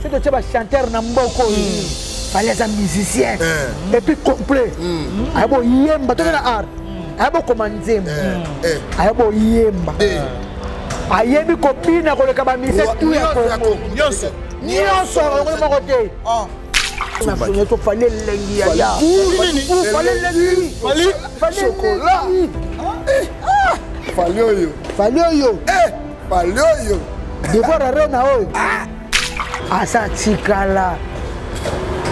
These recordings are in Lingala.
c'est de un chanteur Namboko. Fallait un musicien. Et puis complet. Abo yemba, tout le art. Abo commencer. Abo yemba. Ayemi copine à le kabamisé tout ya Congo. Nyonso on mo côté. Na sonné to fallait lengi ya. Fallait lengi. Fallait chocolat. Fallait yo. Fallait yo. Devoir arena oyo. Asa tikala.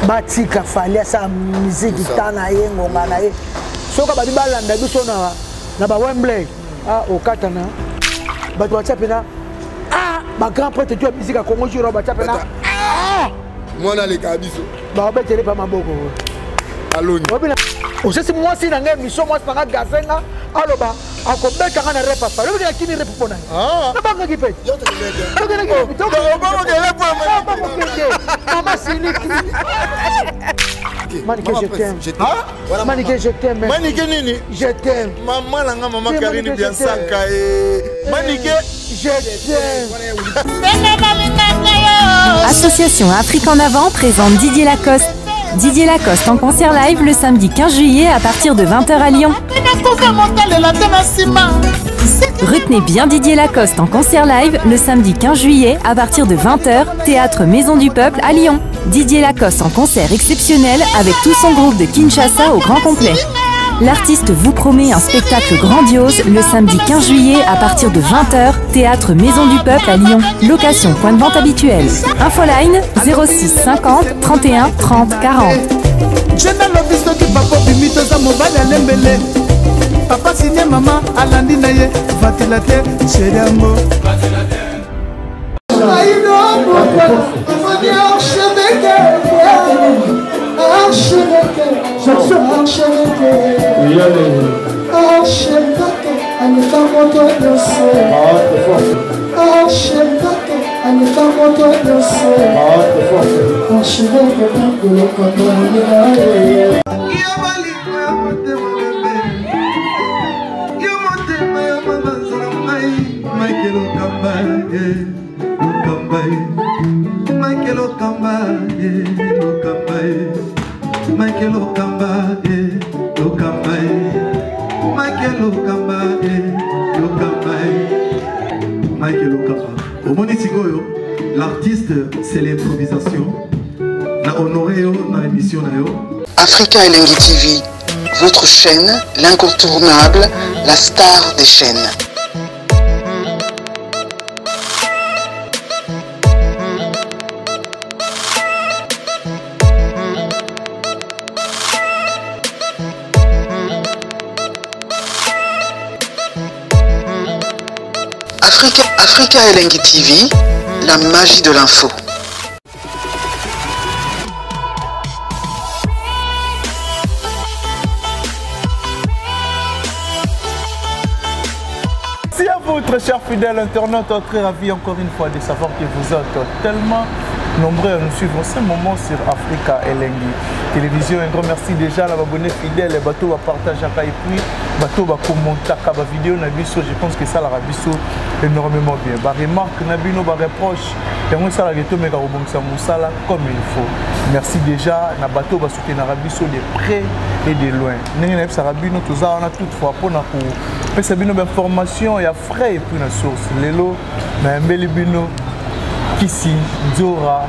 Batika fallait sa musique tana yengo ngana ye. Soka ba balanda biso na ba Wembley. Au Katana. Bato batapena ba grand prêtre de musique à Congo juro batapena mwana le kabiso ba betele pa maboko aloni osesi moi si na ngai mission moi na gazenga aloba akobeka kana repa pa lobi na kini repa pona na banga kipe yo te beka lobi na kipe to ba mo de repa mama siniki Manique, je t'aime. Manique, je t'aime. Manique, nini? Je t'aime. Maman, maman Karine bien saka. Manique, je t'aime. Association Afrique en avant présente Didier Lacoste. Didier Lacoste en concert live le samedi 15 juillet à partir de 20h à Lyon. Retenez bien Didier Lacoste en concert live le samedi 15 juillet à partir de 20h, Théâtre Maison du Peuple à Lyon. Didier Lacoste en concert exceptionnel avec tout son groupe de Kinshasa au grand complet. L'artiste vous promet un spectacle grandiose le samedi 15 juillet à partir de 20h, Théâtre Maison du Peuple à Lyon. Location point de vente habituel. Infoline 06 50 31 30 40. Papa signé maman alandi na ye vatila te cheriambo L'artiste, c'est l'improvisation. Na honoré dans l'émission. Africa Elengi TV, votre chaîne, l'incontournable, la star des chaînes. Africa Elengi TV, la magie de l'info. Merci à vous, très chers fidèles internautes, très ravis encore une fois de savoir que vous êtes tellement nombreux à nous suivre en ce moment sur Africa Elengi Télévision. Un grand merci déjà à l'abonné fidèle, les bateaux à partager et puis bateau va commenter la vidéo nabiso. Je pense que ça la rabiso énormément bien. Ba remarque nabino ba reproche et moi ça la ghetto mais ça musala comme il faut. Merci déjà na bateau va soutenir rabiso de près et de loin. N'engene ça rabino tout ça on a toutefois pour na pour pesa bino information ya frais et puis na source lelo na mbeli bino Kisi Nzora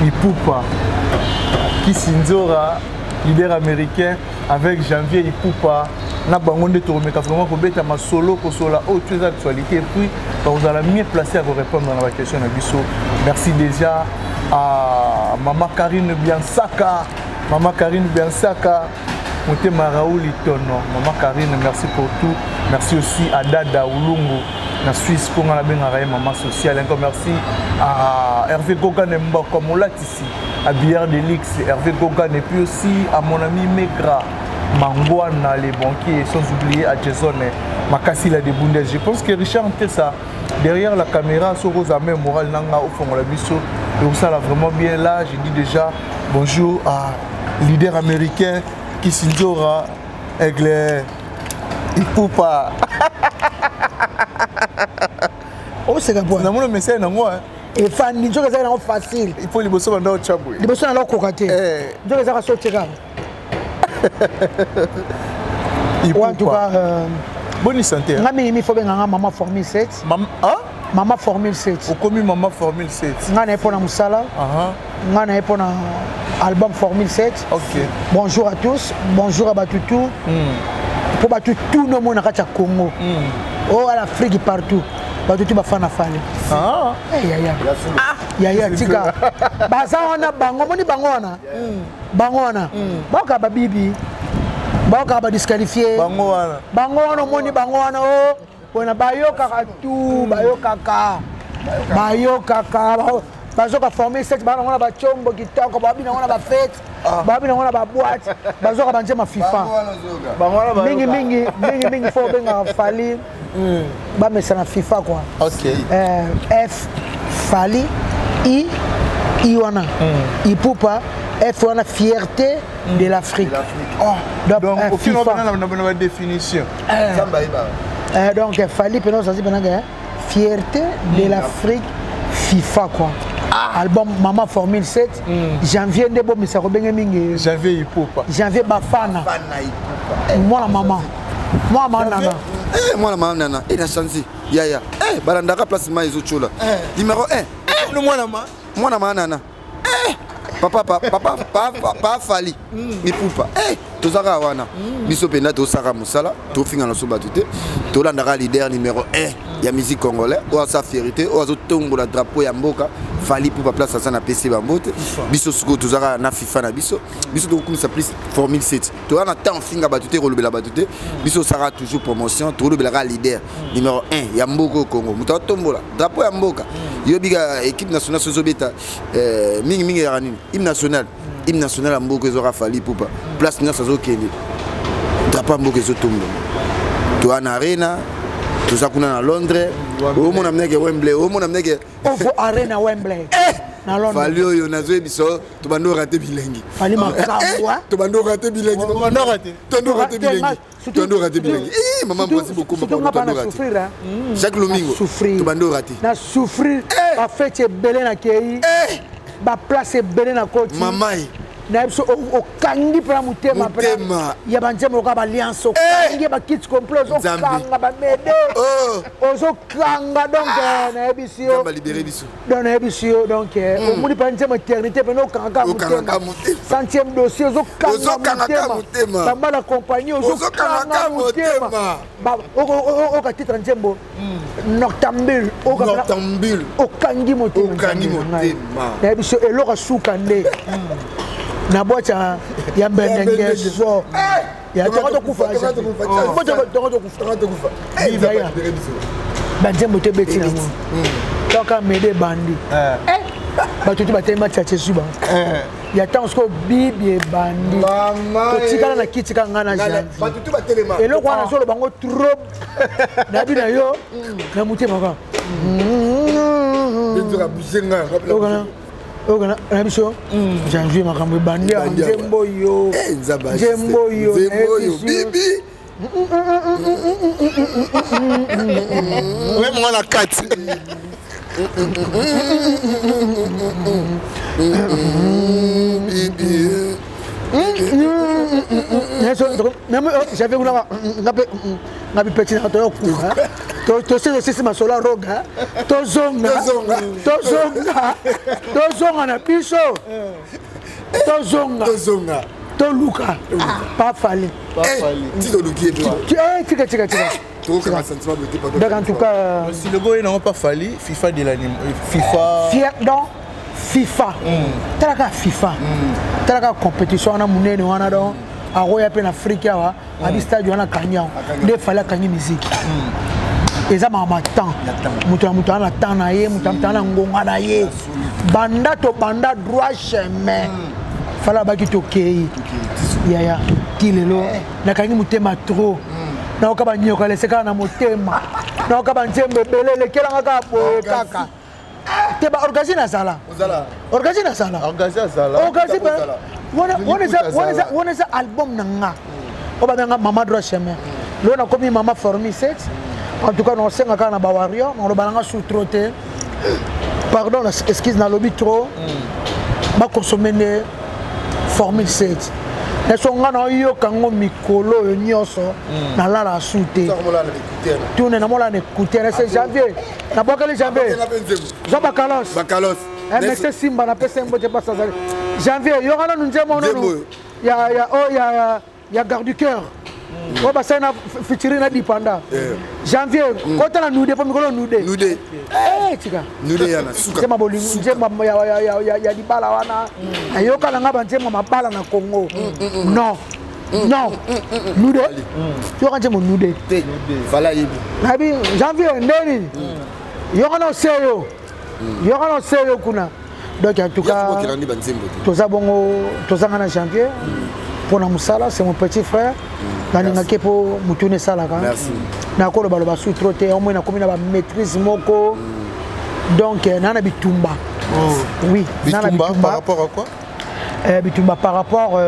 Ipupa. Kisi Nzora, leader américain, avec Janvier Ipupa. Na bangonde tourmeka vraiment pour bêta ma solo pour sola haute actualité et puis vous allez mieux placé à vous répondre dans la question de Bisso. Merci déjà à Maman Karine Biansaka. Maman Karine Biansaka. Motema Raoul Itono. Maman Karine, merci pour tout. Merci aussi à Dada Oulungu. Na Suisse pour la maman sociale. Encore merci à Hervé Gogan et Mboko Molatisi, à Bière Delix, Hervé Gogan et puis aussi à mon ami Megra Mangwana, les banquiers, sans oublier à Jason Makassi la de Bundes. Je pense que Richard Ntessa, derrière la caméra, sur Rosamé Moral Nanga au fond de la biseau. Donc ça là vraiment bien là. Je dis déjà bonjour à leader américain Kisi Nzora Aigle Ipupa. Oh, c'est que bon. On a mon message dans moi. Et fan ni nzoka ezali nango facile. Il faut liboso banda ochabwe. Liboso na lokoka te. Nzoka ezaka sotika. En tout cas, bonne santé. Il faut bien maman Formule 7. Maman Formule 7. Au commis maman Formule 7. On a pour Moussala. On a pour album Formule 7. Ok. Bonjour à tous. Bonjour à Batutu. Pour Batutu, tout le monde a Congo. Oh, à l'Afrique partout. Batutu va faire la falle. Ah. Yaya tika. Baza on a bango, moni bangona. Bangona. Baka babibi. Baka ba disqualifié. Bangona. Bangona moni bangona oh. On a bayoka tout, bayoka ka. Bayoka ka. Bazoka formé 7 bana on a ba chombo kitoko, babi na on a ba fête. Babi na on a ba boîte. Bazoka banje ma FIFA. Mingi faut benga fali. Ba mesa na FIFA quoi. OK. F fali I wana. I poupa F wana fierté de l'Afrique. Donc aucune autre définition. Donc fali pendant ça fierté de l'Afrique FIFA quoi. Album Maman Formule 7 janvier ndebo misako benge mingi janvier ipopa janvier bafana moi la maman nana moi la maman nana et la chansi yaya balandaka place ma ezochola numéro 1 le moi la maman nana papa fali ipupa tozaka wana biso penda tosaka musala tofinga na soba tuté tolandaka leader numéro 1 ya musique congolais ou sa fierté ou azotombola drapeau ya mboka fali pour place ça na PC bambote biso suko tozaka na FIFA na biso tokumisa plus Formule 7 to na temps finga batuté rolobela batuté biso sera toujours promotion to rolobela leader numéro 1 ya mboko Congo muta tombola drapeau ya mboka yo biga équipe nationale sozobeta mingi ya nini hymne national ya mboko ezora fali pupa place na sazo kende drapeau mboko ezotombola to na arena tozakuna na Londres omo na mneke Wembley omo na mneke Ovo arena Wembley na Londres fali oyo nazo biso to bando raté bilengi fali makabwa to bando raté bilengi maman merci beaucoup maman chaque domingo to bando raté na souffrir ba fête belé na kei ba place belé na koti maman na biso o kangi pra mutema ya banjema ka ba alliance o kangi ba kits complet o kanga ba mede ozo kanga donc na biso ba libérer biso donc na biso donc o muni panje maternité pe no kanga mutema 100e dossier ozo kanga mutema ba mala compagnie ozo kanga mutema ba o ka titre njembo noctambule o kangi mutema na biso eloko suka nde na bocha ya mbendengezo ya tokoto kufa banjembo te beti na mo toka mede bandi batutu batema chache suba ya temps ko bibi bandi to tikala na kitika ngana ja batutu batelema eloko wana solo bango trop na bina yo na mutema ka ndoka buzenga Ogana nabiso janvier makambo bandi njembo yo bibi même moi la 4 bibi j'avais voulu ngapi petit na to to c'est ma sola roga to zonga na biso to zonga to luka pas fallait ti do luki tika to ka sentiment de pas donc en tout cas si le boy n'a pas fallu FIFA de l'anime FIFA fier donc FIFA talaka compétition na munene wana donc aroya pe na Afrique wa abi stade wana kanya de fallait kanya musique eza mama temps mutu na temps na ye mutu na ngonga na ye banda droit chemin fala baki to kei yaya tilelo na kangi mutema trop na okaba nyoka leseka na mutema na okaba nzembe belele kelanga ka boye kaka teba organiser sala on est album nanga oba nanga mama droit chemin lo na komi mama Formule 7 en tout cas on sait que na ba warrior on le balanga sous trotter pardon, excuse na lobby trop. Ba consommer ne formule 7. Na songa na yo kango mikolo nyonso na la soute. Tu ne na mola ne écouter c'est janvier. Na bokali janvier. Zo bakalos. Bakalos. Mais c'est simba na pesa mbote pas ça. Janvier yo kana nzemo no. Ya garde du cœur. On va s'en featurer na dipanda. Janvier, quand on a nous pas mikolo nous Nude. Eh tika. Nude yana suka. C'est ma bolingo, njema ya dibala wana. Ayoka na ngaba njema mabala na Congo. Non. Non. Nude. Tu as njema nude. Voilà yibi. Nabi Janvier ndeni. Yoka na seyo. Yoka na seyo kuna. Donc en tout cas, toza bongo tozanga na Janvier. Pour na musala, c'est mon petit frère. Naningaki po mutune salaka. Merci. Na ko ba ba sous troté au moins na komina ba maîtrise moko. Donc nana bitumba. Oui, nana bitumba par rapport à quoi? Bitumba par rapport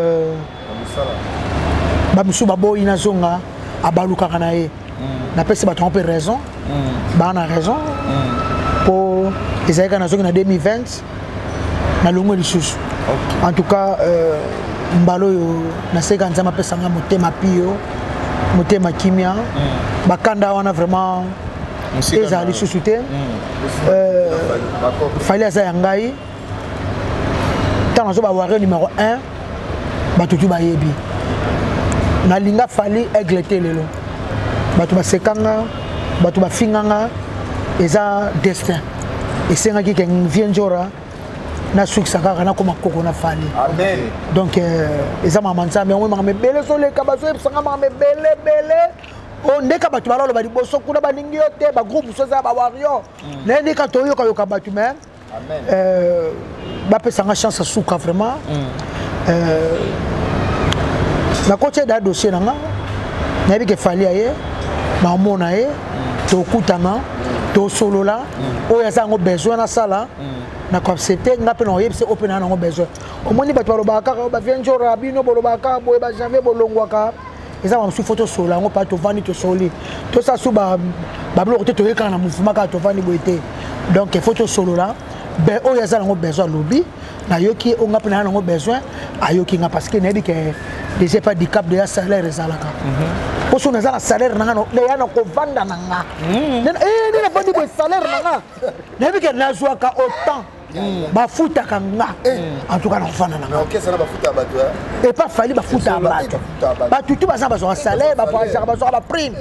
ba musu ba boy na zonga abaluka kana ye. Na pesi ba tromper raison. Ba na raison. Pour Isaïka na zonga na 2020 na longo lisusu. En tout cas mbalo yo na seka nzama pesa nga motema pio motema kimia bakanda wana vraiment ezali susute fallait ça yangai tant zo ba waré numéro 1 batutu ba yebi na linga fali egleté lelo batu ba sekanga batu ba finganga eza destin et senga ki ken vienjora na succès kaka na koma koko na fali. Amen. Donc eza mama nzambe on mama bele so le kabaso sanga mama bele on ndeka batu balolo ba liboso kuna ba ningi yote ba groupe so za ba wario na ndeka to yo ka batu mais ba pesa nga chance suka vraiment na côté da dossier nanga na bi ke fali aye ba mona ye to kutana to solola o ya zango besoin na sala na accepter nga pe no yebse open na ngo besoin omoni bato balobaka ba vienjora bino bolobaka boye ba janvier bolongwaka eza ma photo sola ngo pa to vani to soli to sa suba bablo ko to yeka na mouvement ka to vani boité donc photo solo là ben o ya za ngo besoin lobby na yoki o nga pe na ngo besoin ayoki nga parce que na bi que déjà pas du cap de la salaire ezalaka pour son ezala salaire na no le ya no ko vanda na nga ne na bandi bo salaire na nga na bi que na joa ka autant ba futa kanga en tout cas na fana na OK ça na ba futa bato et pas fallu ba futa bato ba tout ba ça ba so salaire ba so ba prime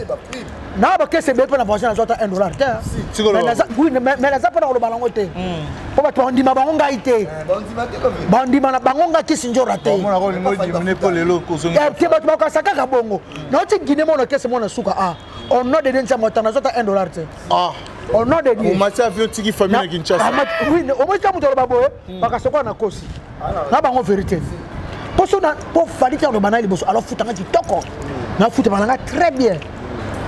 na ba que c'est bien pour la voiture na zota $1 oui mais la ça pas dans le ballon côté pour ba to ndima ba ngonga ité ba ndima na bangonga kisinjo raté mona ko lingo dimine ko lelo ko zo ke ba to ba saka ka bongo na ti guiné mona kese mona suka on no de denza mota na zota $1 on no de Dieu match avion tiki famille na Kinshasa oui au moins tu ba boye ba ka soko na kosi na bango vérité pour ça pour fali faire le banal boso alors foot ngati toko na foot bananga très bien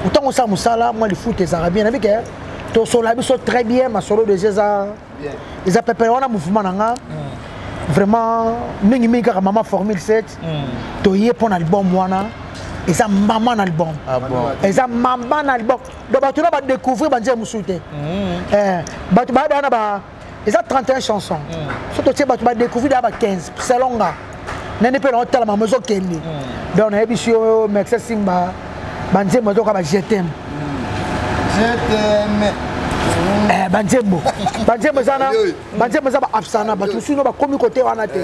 autant on ça musala moi le foot ça bien avec to solo biso très bien ma solo de César ils a préparé on a mouvement nanga vraiment mingi ka maman formule 7 to yé pour album wana et ça maman album et ça maman album donc tu vas découvrir banze musute ba tu ba na ba et ça 31 chansons surtout tu vas découvrir d'aba 15 c'est longa nene pe na tala mamezo kendi donc na ebisio mexe simba banze moto ka ba je t'aime banzembo zana ba absana ba tusino ba komi côté wana te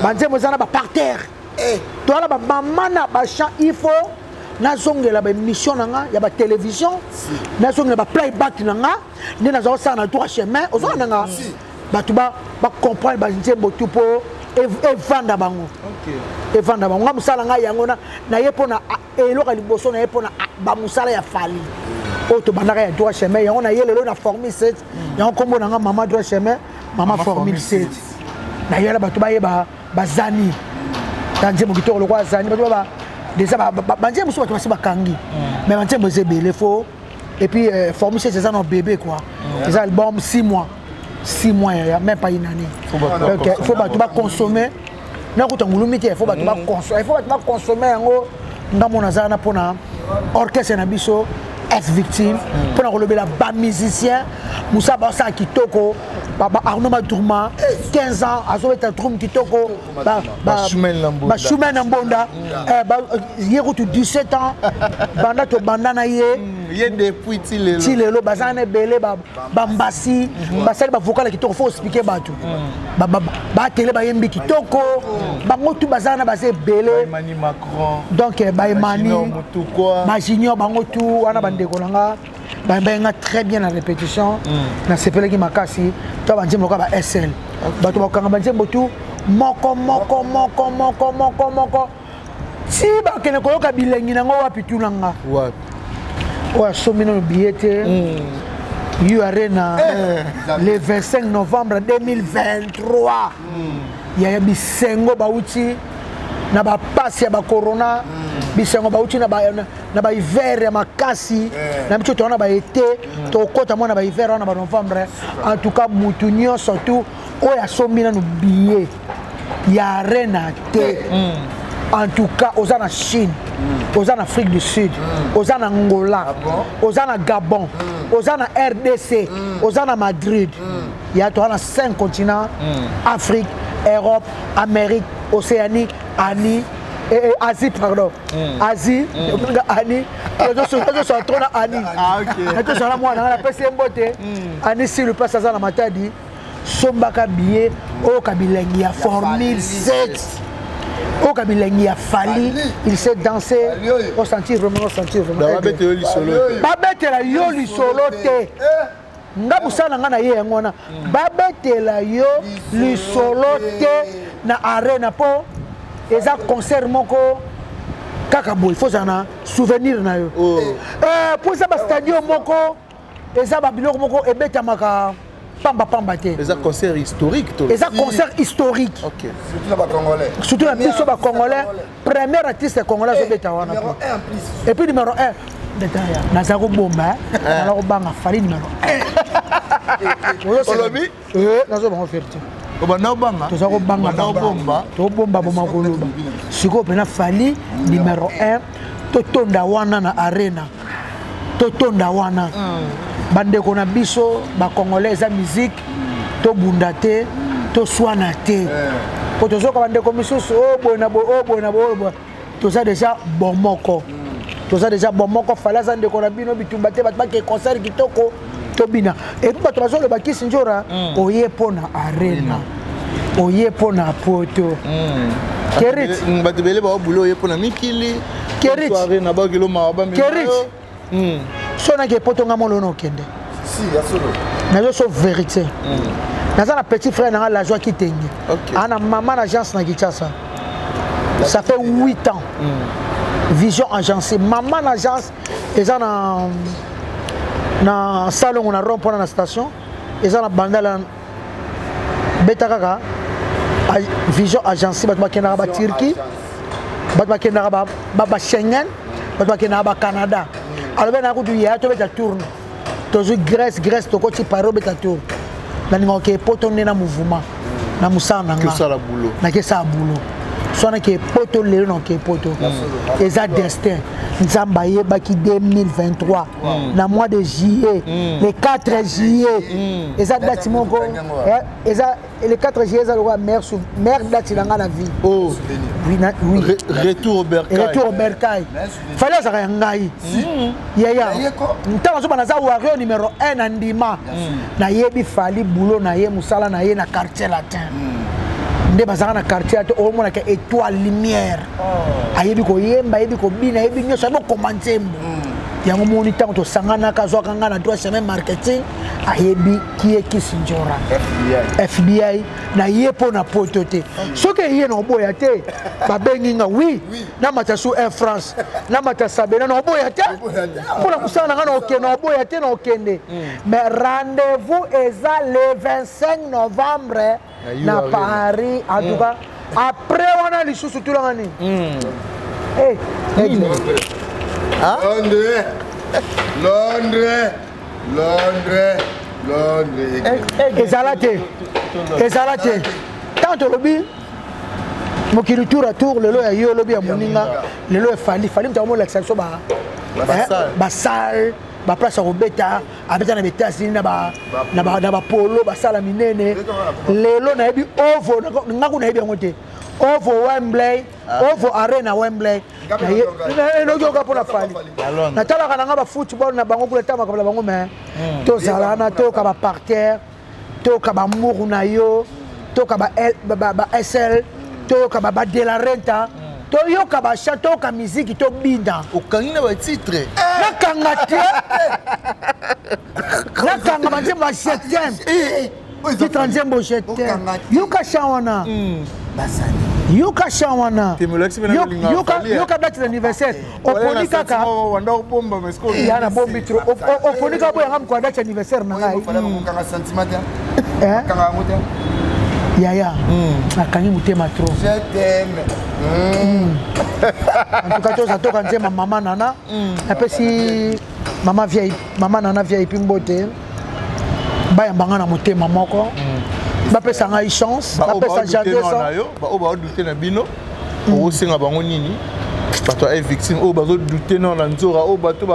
banzembo zana ba par terre to ala ba mamana ba chant il faut na zongela ba émission nanga ya ba télévision na zongela ba playback nanga ne na zo sana to chemin ozo nanga ba tu ba comprendre ba nzembo tu po e vanda bango e vanda bango musala nga yango na yepona eloka liboso na yepona ba musala ya fali o to bandaka ya droit chemin yango na yelelo na formule 7 yango kombo nanga mama droit chemin mama formule 7 na yela ba to ba yeba bazani tanje mo kitoko lokwa zani ba to ba déjà banje muso ba to ba kangi mais banje mo zebele fo et puis formule 7 c'est ça non bébé quoi c'est ça album 6 mois ya même pas une année donc il faut ba to ba consommer na ko tangulumi te il faut ba to ba consommer yango ngamo na zana pona orchestre na biso F victime pour le bas musicien Moussa Bassa Kitoko Arnaud Madourma 15 ans Azoeta Troum Kitoko Choumen Nambonda Yeroutou 17 ans Banda to Bandana Yé depuis Tilelo Bazane Belé Bambassi Basel vocal Kitoko faut expliquer Batou Télé Bayembi Kitoko Bangotou Bazana Basé Belé donc Baemani Majinio Bangotou Wana Bandekolanga Baemba très bien la répétition na sepele ki makasi to banjim loka ba SL bato bakanga banjim botu moko si ba kene ko yoka bilengi nango wapi tulanga wapi wa somino biete you arena le 25 novembre 2023 ya bisengo bauti na ba passe ya ba corona bisengo bauti na ba hiver ya makasi na mcho to na ba été to kota mona ba hiver na ba novembre en tout cas mutunyo surtout o ya sombina no billet ya arena te en tout cas aux en Chine aux en Afrique du Sud aux en Angola aux en Gabon aux en RDC aux en Madrid il y a 5 continents Afrique Europe Amérique Océanie Asie pardon Asie Ani je suis trop na Ani je suis là moi na la pese mbote Ani si le passe ça la matadi sombaka billet au kabilengi ya formule 7 au kabilengi ya fali il s'est dansé au sentir vraiment babetela yo lisolo te ngabusana ngana ye ngona babetela yo lisolo te na arena po eza concert moko kaka boy faut ça souvenir na yo pour ça ba stadium moko eza ba biloko moko ebeta maka pamba te eza concert historique to eza concert historique OK surtout la biso ba congolais premier artiste congolais ebeta wana et puis numéro 1 nazako bomba na ko banga fali numéro 1 olobi nazo bango ferté obana obanga tozako banga bomba to bomba boma koloba siko pena fali numéro 1 to tonda wana na arena to tonda wana bande kona biso ba congolais za musique to bunda te to swana te ko tozoka bande ko misusu o bona toza déjà bomoko fala za ndeko na bino bitumba te batba ke concert kitoko to bina et puis bato bazolo bakisi njora oye pona arena oye pona poto kerit bato bele ba bulo oye pona mikili kerit arena ba kilo ma ba kerit sona ke poto ngamolo no kende si ya solo na yo so vérité naza na petit frère na la joie qui tengi ana maman agence na Kinshasa ça fait 8 ans Vision agence maman agence eza na salon on a rond pour la station eza na bandala beta kaka Vision agence bat bakena ba Turquie bat bakena ba Schengen bat bakena ba Canada alors ben na ko du ya to beta tourne to Grèce to ko ti paro beta tourne na ningo ke poto na mouvement na musana nga que ça la boulot na ke ça boulot sona ke poto le non ke poto eza destin nzamba ye baki 2023 na mois de juillet le 4 juillet eza date moko eza le 4 juillet eza le meilleure date dans la vie oh oui retour au Bercail fallait ça ngai ya ntaba zo banaza wario numéro 1 na ndima na yebi fali boulot na ye musala na ye na quartier latin nde bazaka na quartier to o mona ka étoile lumière ayebi ko yemba ayebi ko bina ayebi nyoso abo komanzembo yango moni tango to sangana ka zwa kanga na droit chemin marketing ayebi kiye kisinjora FBI na yepo na potote soke ye no boya te babengi nga oui na matasu Air France na matasabena no boya te pour la kusana nga no okende no boya te no okende mais rendez-vous eza le 25 novembre na Paris en tout cas après on a les sous tout l'année Londres ezalate tant lobby mokili tour à tour lelo ya yo lobby ya moninga lelo fali mta mo l'exception ba basale baplace ya kobeta abeta na États-Unis na bapolo basala minene lelo nayebi ovo ngaku nayebi yango te ovo Wembley ovo arena Wembley enoyoka mpona fali natalaka nanga bafootball na bango kula tamaka na bango me tozala na toyoka baparterre toyoka bamuru na yo toyoka ba-SL toyoka ba-De La Renta toyoka basha toyoka miziki tobinda okangi na batitre nakanga te nakanga banzembo ya septembre titre nzembo septembre yoka sha wana yoka sha wana yoka date d'anniversaire oponi kaka yana bombi tro oponi kaka boyanga mko date d'anniversaire na ngai yaya akangi mutema tro je t'aime en tout cas toza toka nzema mama nana apesi mama nana VIP mbote bayambanga na motema moko bapesa ngai chance bapesa jadesa baodute na bino okosenga bango nini bato aye victime oyo bazodute na nzora oyo bato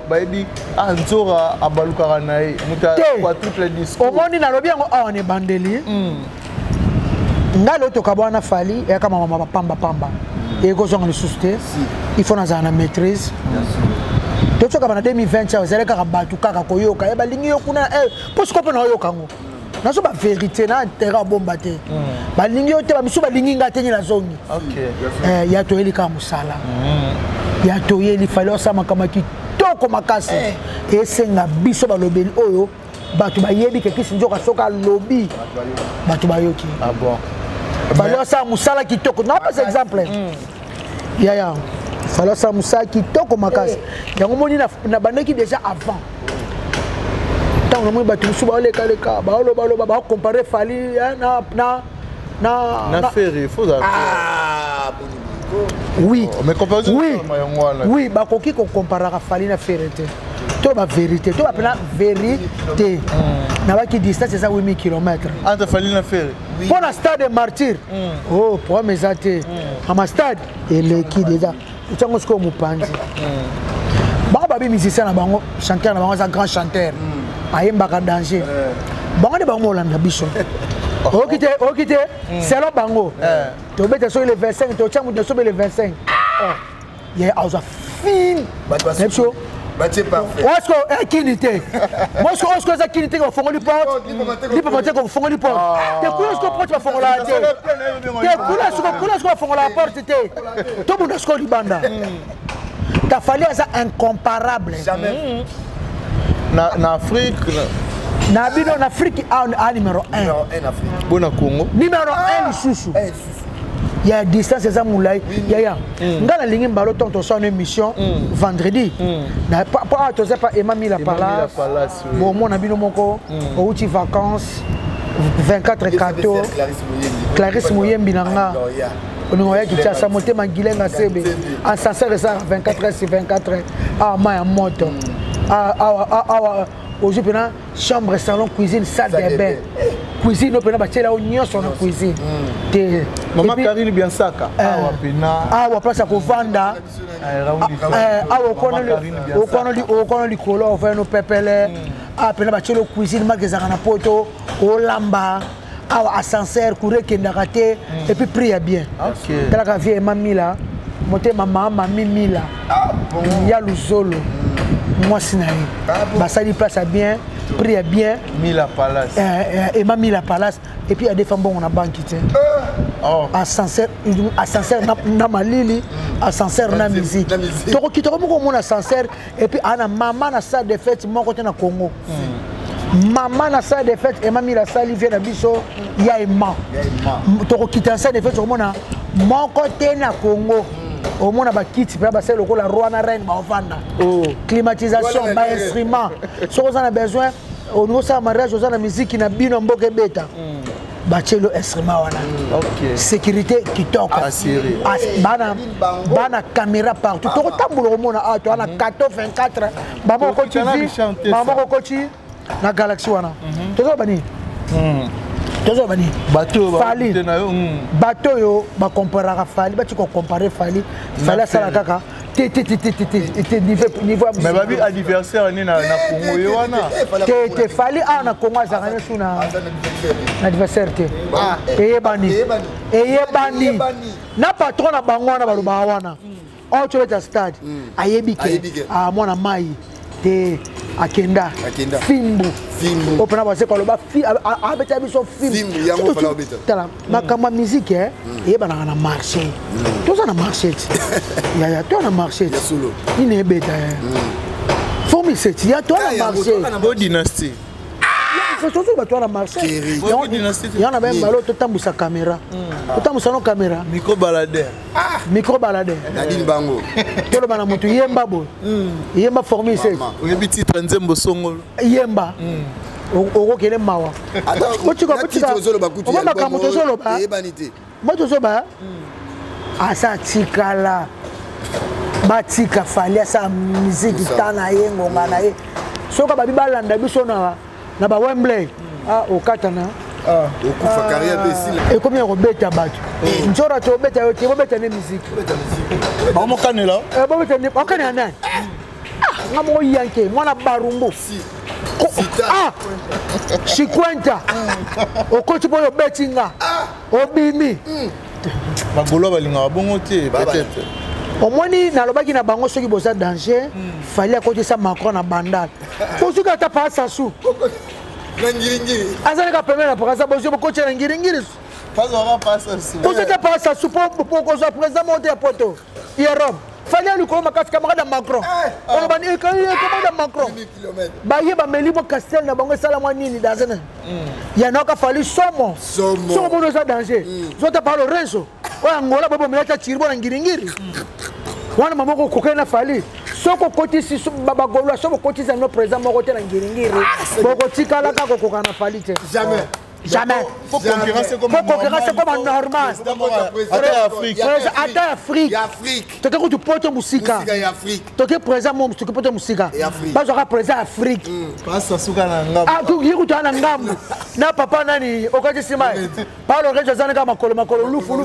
bayebi nzora abalukaka na ye moto atriple discours omoni nalobi yango awa na ebandeli ngai leo toka bwana fali eyaka mama bapambapamba ekozonga lisusu te il faut nazala na maîtrise tocoka bana 2020 ozali kaka bato kaka koyoka balingi yo kuna mpo siko mpe na oyoka ngo nazo bavérité na intérêt abomba te balingi yo te bamisu balingi nga te nye nazongi ya toyeli kaka mosala ya toyeli fali osala makambo kitoko makasi esenga biso balobeli oyo bato bayebi kekisi nzoka soki alobi bato bayoki fali osala mosala kitoko napesa exemple yaya fali osala mosala kitoko makasi yango moni na bandeki déjà avant ntango namoni bato mosusu baolekaleka baolobaloba baocompare fali na feri oui bakoki kokomparaka fali na feri te to bavérité to bapena vérité nabaki distance eza 8000 km entre fali na feri mpo na stade martyr o problème eza te ama stade eleki deja otiango sikoyo mopanzi bango babi musicien na bango chanteur na bango aza grand chanteur ayembaka danger bango nde bango molanda biso oki te selo bango tobeta soki le 25 totia moto soki le 25 ye azwa fine nebiso osko kini te osko eza kini te bafongoli porte lipoma te kofongoli porte te kuna siko porte bafongola te te kuna siko bafongola porte te tobunda siko libanda tafali aza incomparable na Afrique na bino na Afrique a numéro 1 bona Congo numéro 1 lisusu ya distance eza mulai yaya nga na lingi mbalo tonto so une émission vendredi na pas toza pas Emami la Palace bon mon bino moko outi vacances 24 kato Clarisse Mouyembi nanga on a qui tient sa montée mangilenga sebe en sincère ça 24 heures sur 24 heures ma moto aujourd'hui chambre salon cuisine salle de bain cuisine opena bachela onyo sur la cuisine te maman Karine bien saka awa place à kovanda okono likolo ofana no pepele apena bachela cuisine magazaka na poto olamba awa ascenseur courir kendaka te et puis prier bien talaka vie Emami la motema mama mimila ya luzolo moi sinayi basali place à bien prier bien Mila Palace Emami la Palace et puis il y a des femmes bon on a banque te ascenseur na malili ascenseur na musique toko kitoko moko mon ascenseur et puis ana mama na salle de fête mon côté na Congo maman na salle de fête Emami la salle vient na biso ya ema toko kitana salle de fête au mona mon côté na Congo au mona ba kiti pa ba salle lokola roi na reine ba ovanda climatisation ba instrument so on a besoin au niveau ça mariage on a musique na bino mboke beta bachelo instrument wana sécurité kitoko bana caméra partout toko tambulo au mona to ana 424 bamo ko TV bamo ko ci na galaxy wana tozo bani bateau yo ba comparera fali ba tu ko comparer fali fali sala kaka niveau mais babi anniversaire ni na Congo yowana te fali na Congo azakane suna anniversaire te eyebani na patron na bango wana baloba wana o tobeta stade ayebi ke mwana mai te akenda fimbu opena base koloba abeta biso fimbu tala makambo musique eyebana na marché toza na marché ya to na marché ine ebeta fomi seti ya to na marché bo dynastie surtout bato na marché yana même balo totambusa caméra totambusa no caméra micro balader nadine bango tolo bana mutu yemba bo yemba formi seti oyebi titre nzembo songolo yemba oko kele mawa botika motozoba asa tikala batika fali asa musique tana yengo ngana ye soka babi balanda biso na ba Wembley okatana okufa carrière besila et combien robeta bato njora to beta ne musique ba mo kanela ba beta ne okana nani ngamo yanke mwana barumbu Chikwenta okoti boyo betinga obimi bagolo balinga bongo te peut-être omoni nalobaki na bango soki boza danger fallait akotisa Macron na bandal osuki ata pasa su azalaka pembe na pokasa bozo bokoti na ngiringiri ozota pasa su po kozwa président monte ya poto Europe fallait lui comme makasi camarade Macron on bani camarade Macron ba yeba melibo castel na bango sala mwa nini dazana ya noka fali somo bono za danger zota palo renzo oya ngola babo melata chirbo na ngiringiri wana mamoko kokena fali soko kotisi baba golwa soko kotisa no président moko te na ngiringiri boko tikala ka kokana fali te jamais faut concurrencer comme normal ata Afrique toke kutu poto musika toke président mo toke poto musika bazaka président Afrique pasa suka na ngambo tu yikutu na ngambo na papa nani okati sima palo rejo zana kama makolo lufu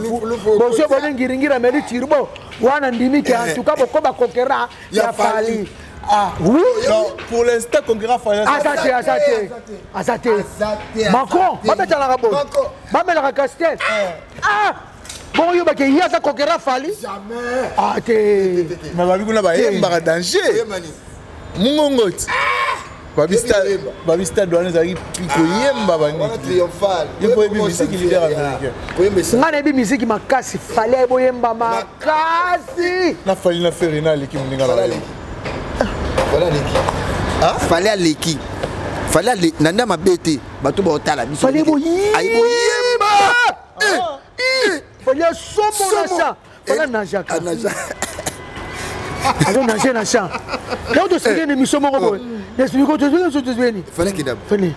bozo bono ngiringira meli tirbo wana ndimi ke antuka bokoba kokera ya fali oui pour l'instant concurrent fallait Azate Macron babeta la rabo bamela ka castel bon yo bake yasa kokera fali jamais te mais babi kuna ba yemba danger mungongoti babista douane zaki piko yemba bani triomphal il faut ebi musique leader américain ngana ebi musique makasi fali ebo yemba makasi na fali na ferina leki muninga la fallait leki fallait nanda mabete bato ba otala biso fallait aibo yemba fallait somo na cha fallait najaka alors nager na cha là to sege ne miso moko boy n'explique to to veni fallait kidab fallait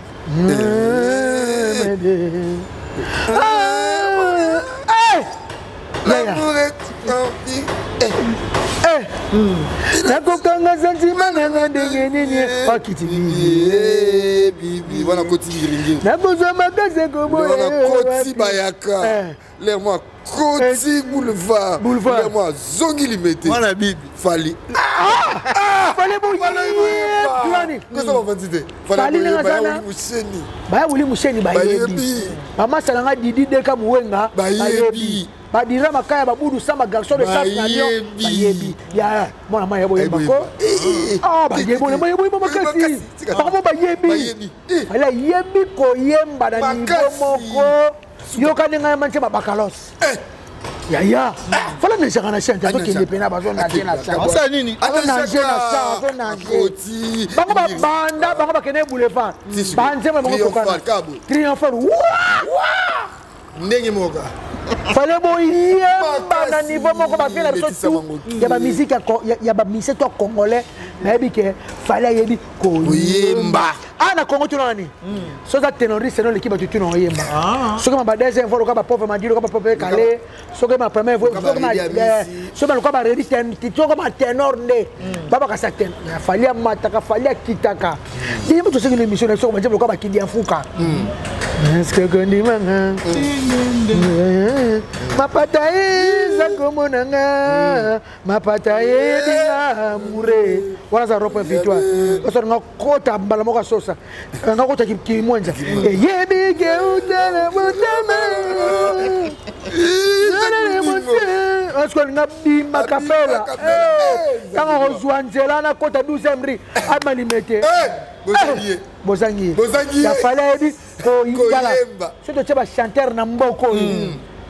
nakokanga santima nanga ndenge nini akiti bibi wana koti ngiringi nakozwa makasi koboya koti bayaka les moi koti boulevard les moi zongi limité wana bibi fali fallait boyani kosa bavandite baya wuli musheni bayebi mama salanga didi deka muwenga bayebi badira makaya babudu sama garçon de saf nanion bayebi ya mwana maya boyeba ko bayebi makasi bako bayebi ala yebi ko yemba na niveau moko yoka ninga manche babakalos ya fala ne shaka na shanta to kende pena bazo na tena sa ça nini na sa bango banda bango bakene boulevard banze mo kokana triomphal ndenge moka fallait boyemba na niveau moko bafie na biso ya ba musique ya ba musique to congolais nayebi ke fallait yebi koyemba na Congo tu nani soza ténoriste non l'équipe tu non yemba soki ma ba deuxième fois ka ba pauvre madilo ka ba pauvre calé soki ma première fois soki ma soki ma ba réditen soki ma ténor nde baba ka sa ténor fallait mataka fallait kitaka yemba to soki l'émission na soki ma jebo ka ba kidi afuka est-ce que gondi manga Mapataye zakomonanga mapataye dinga mure wana za ropo vitwa oso nga kota mbala moka sosa nga kota kimwenza yebi ke utana mutama zana mutama oso nga bimba kapela kanga ozwanzela na kota 12e ri amalimete bozangi ya fala ebi ko yala soto cheba chanteur na mboko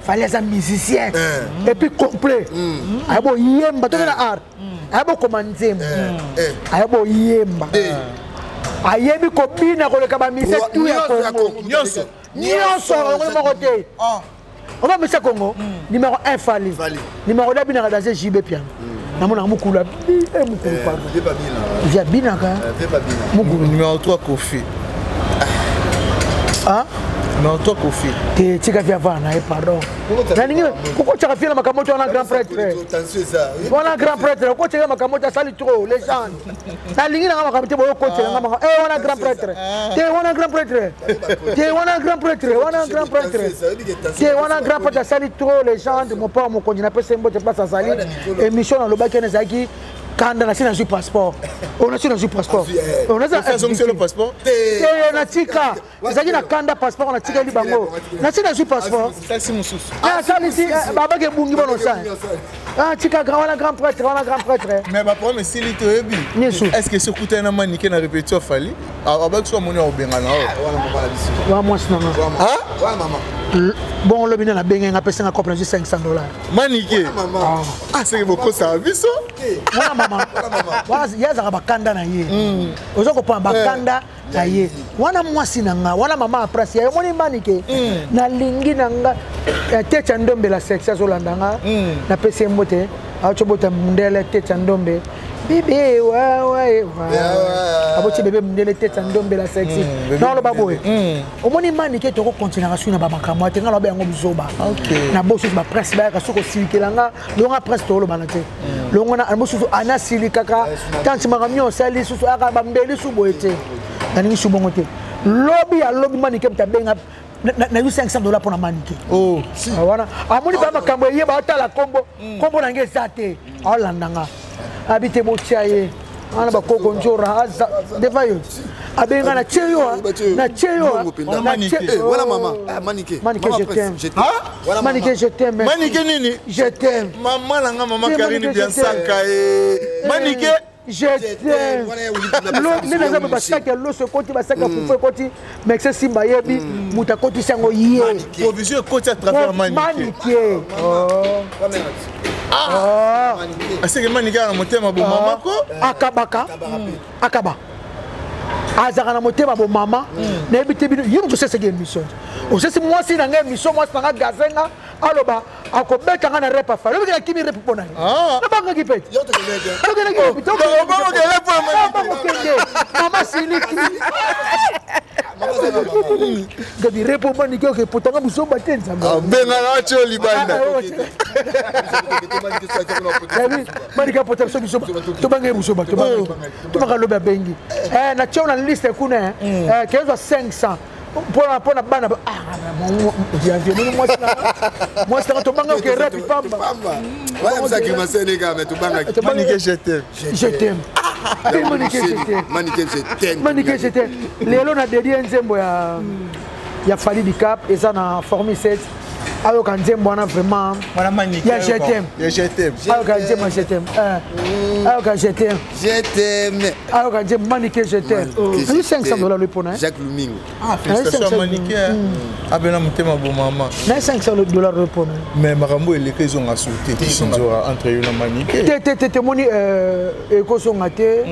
fallait être musicien et puis complet abo yemba to na art abo commencer abo yemba ayebi ko bina ko le kaba mise tout ya Congo nyonso on côté on va monsieur Congo numéro 1 Fali numéro 2 bina dans JB piano na mona mukula mukulu pardon via bina ka mukulu numéro 3 Kofi non, toi, Kofi. Tu as fait avant, pardon. Pourquoi tu as fait ma camote en grand prêtre? On a grand prêtre. Pourquoi tu as fait ma camote à salir trop, les gens? La ligne n'a pas été beaucoup de temps. On a grand prêtre. On a grand prêtre. On a grand prêtre. On a grand prêtre. On a grand prêtre à salir trop, les gens. Mon père, mon continent, c'est un peu de place à salir. Émission dans le bac, on a quand on a un passeport, on a un passeport. On a un passeport. On a tika. C'est un kanda passeport. On a tika libango. On a un passeport. Ah, ça ici, baba qui est bungi bon ça. Ah, tika grand, on a grand prêtre, on a grand prêtre. Mais ma problème c'est lito ebi. Est-ce que ce coup na maniqué na répétition fali? Avec soit mon au bengana. Wa moi c'est non. Ah? Wa maman. Bon, le bina na benga nga pesa nga couple $500. Maniqué. Ah, c'est beaucoup ça biso. Wana mama. Wazi yaza ka bakanda na ye. Ozo ko pa bakanda na ye. Wana mwasi na nga, wana mama aprasi ya moni manike. Na lingi na nga techa ndombe la sexe azolanda nga. Na pesa mbote. Achobota mndele techa ndombe. Bébé ouais aboti bébé mndele techa ndombe la sexy. Non lo baboy. Omoni manike to ko continuation na ba makamwa te ngalo ba yango bizoba. Na bosu ba presse ba ka soko sikelanga, longa presse to lo banate. Longa na bosu ana silikaka, tanti makamyo sali susu aka ba mbeli suboete. Na ningi subongote. Lobby a lobby manike mtabenga na $500 pour la manike. Oh, si. Wana amoni ba makambo ye ba tala kombo na ngeza te. Alandanga. Habite motiaye ana ba koko njora devayo abenga na cheyo wala mama manike je t'aime manike je t'aime manike nini je t'aime maman nanga mama Karine bien sanka manike je t'aime le neza ba saka lo se koti ba saka fufu koti mexe simba yebi muta koti sango ye provision koti à travers manike c'est que manike na motema bo mama ko akaba azaka na motema bo mama na ebite bino yimo to sese émission o sese moi si na nga émission moi na gazenga aloba akobeta nga na repa fa lobi na kimi rep pona na banga kipet yo to mama siliki Gabi repo mani kyo ke potanga musomba tenza. Benga na cho libanda. Gabi mani ka potanga musomba. To banga musomba to banga. To banga loba bengi. Na cho na liste kuna kezo 500. Pona bana moi c'est to banga ke rap pamba. Wala msaki maseneka me to banga. Manike je t'aime. Je t'aime. Manike je t'aime. Lelo na dédié nzembo ya Fali di Cap et ça na formé 7 alors quand nzembo wana vraiment wana manike ya je t'aime. Alors quand nzembo je t'aime. Alors quand je t'aime. Alors quand nzembo manike je t'aime. $500 le pona. Jacques Lumingo. Ah félicitations manike. Abena mutema bo mama. Na $500 le pona. Mais makambo eleke zo nga sauté entre yo na manike. Te moni ekosonga te.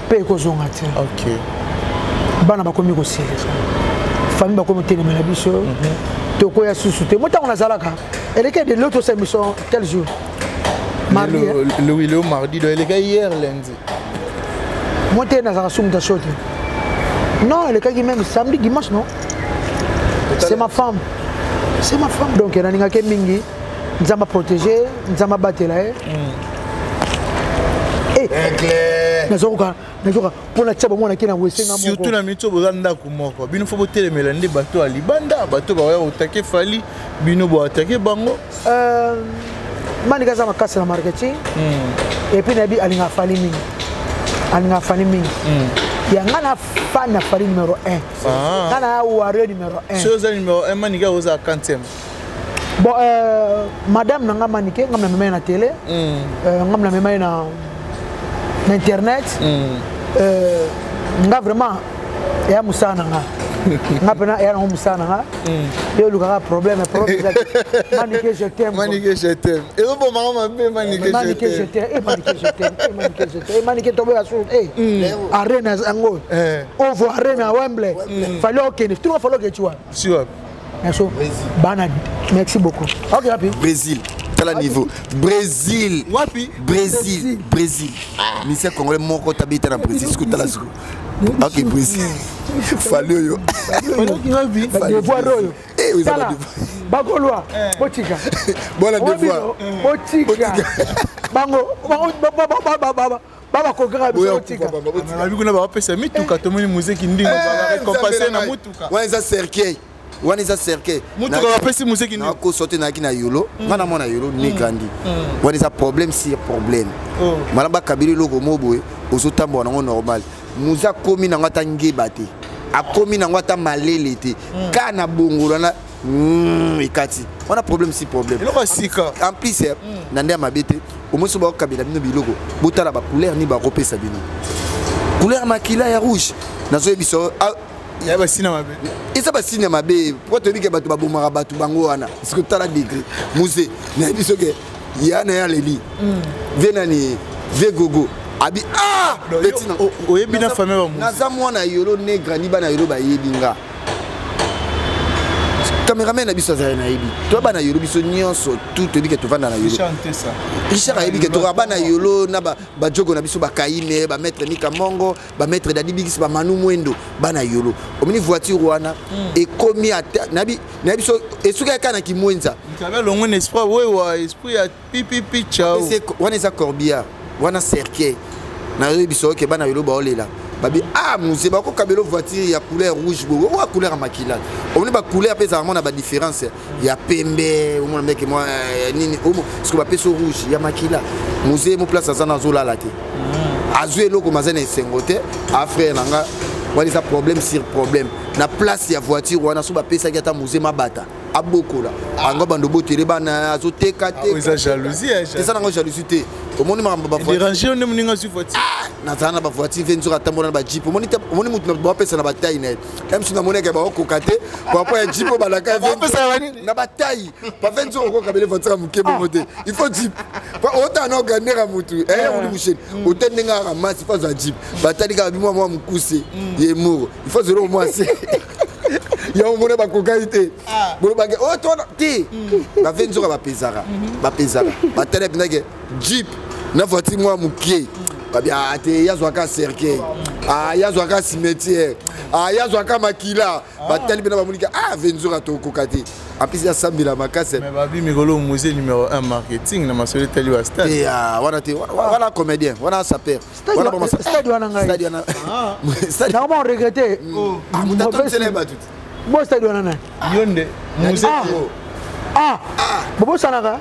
Pe ekosonga te. OK. Bana bakomi ko sele. Famille bakomi telema na biso. Toko ya susute. Mota on azalaka. Eleke de l'autre émission quel jour? Mardi. Le mardi do eleke hier lundi. Mota na zaka sumta shote. Non, eleke même samedi dimanche non. C'est ma femme. C'est ma femme donc elle a ninga ke mingi. Nzamba protéger, nzamba batela eh. Eh. Nazoka nazoka pona tshaba mona kina wesenga moko surtout na mito bozanda ko moko bino fo botelemela nde bato ali banda bato ba ya otake fali bino bo atake bango mani kaza makasi na marketing et puis nabi alinga fali mingi ya ngana fan na fali numéro 1 ngana warrior numéro 1 chose numéro 1 mani ka oza 40e bon madame nanga manike ngamna mema na télé ngamna mema na internet nga vraiment ya musana nga ngapena ya na musana nga yo luka problème manike je t'aime et bon maman be manike je t'aime manike tobe asu arena ango ovo arena Wembley fallait ok tout fallait que tu vois sûr bana merci beaucoup ok happy Brésil quel niveau Brésil wapi Brésil Mister Congolais moko tabita na Brésil ce que tu as ok Brésil fallait yo fallait voir yo bagolwa botika bona devoir botika bango baba kokera botika na bikuna ba pesa mituka tomoni muziki ndingo ba récompenser na mutuka wana cercueil wana cercueil mutuka ba pesa muziki ndingo ko sauter na kina yolo ngana mona yolo ni kandi wana problème si problème malamba kabiri loko moboye ozotambo na normal muza komi na ngata ngeba te akomi na ngata malele te kana bongola na ikati on a problème si problème en plus nande mabete au moins ba kabila bino biloko botala ba couleur ni ba repesa bino couleur makila ya rouge nazo biso ya ba sina mabe eza ba sina mabe pour te dire que batu ba bomara batu bango wana parce que tala degré musée na biso ke ya na ya leli venani vegogo abi betina oyebina famille ba musée naza mwana yolo negra ni bana yolo ba yebinga cameraman na biso za na yebi to bana yolo biso nyonso tout te dit que to vanda na yolo chanter ça Richard a yebi que to bana yolo na ba jogo na biso ba kaime ba maître Mika Mongo ba maître Dadi Bigis ba Manu Mwendo bana yolo omini voiture wana e komi na biso esuka kana ki mwenza ntabe longo n'esprit wewa esprit ya pipi ciao wana za corbia wana cercueil na yebi biso ke bana yolo ba olela babi musée ba ko kabelo voiture ya couleur rouge bogo ou couleur makila on ba couleur pesa vraiment na ba différence ya pembe au moins mec moi nini ce que ba peso rouge ya makila musée mo place ça na zola la te azue loko mazana sengote a frère nanga wali ça problème sur problème na place ya voiture wana so ba pesa ki ata musée mabata abokola anga bando botere bana azoteka te eza jalousie c'est ça na jalousie te au monde ma ba déranger on mninga su voiture na zana ba voiture venzura tambola na ba jeep moni mutu ba pesa na ba taille net même si na moneka ba okokate ba pa ya jeep ba la ka na ba taille ba venzura ko kabele voiture mukebo mote il faut jeep pa ota na organiser mutu on boucher oten nga ramasi fa za jeep ba tali ka bi moi mukuse ye muro il faut zéro moi c'est ya omona ba kokaite bolo ba o to ti ba venzura ba pesara ba tele pinake jeep na voiture moi mukie babia ate yazwaka cercueil yazwaka cimetière yazwaka makila batali bina bamunika venzura to kokate en plus ya sambila makase mais babi mikolo musée numéro 1 marketing na masole tali wa stade wana te wana comédien wana saper wana ba stade wana ngai stade wana stade na mo regretter mutato célèbre tout mo stade wana na yonde musée bobo sanaka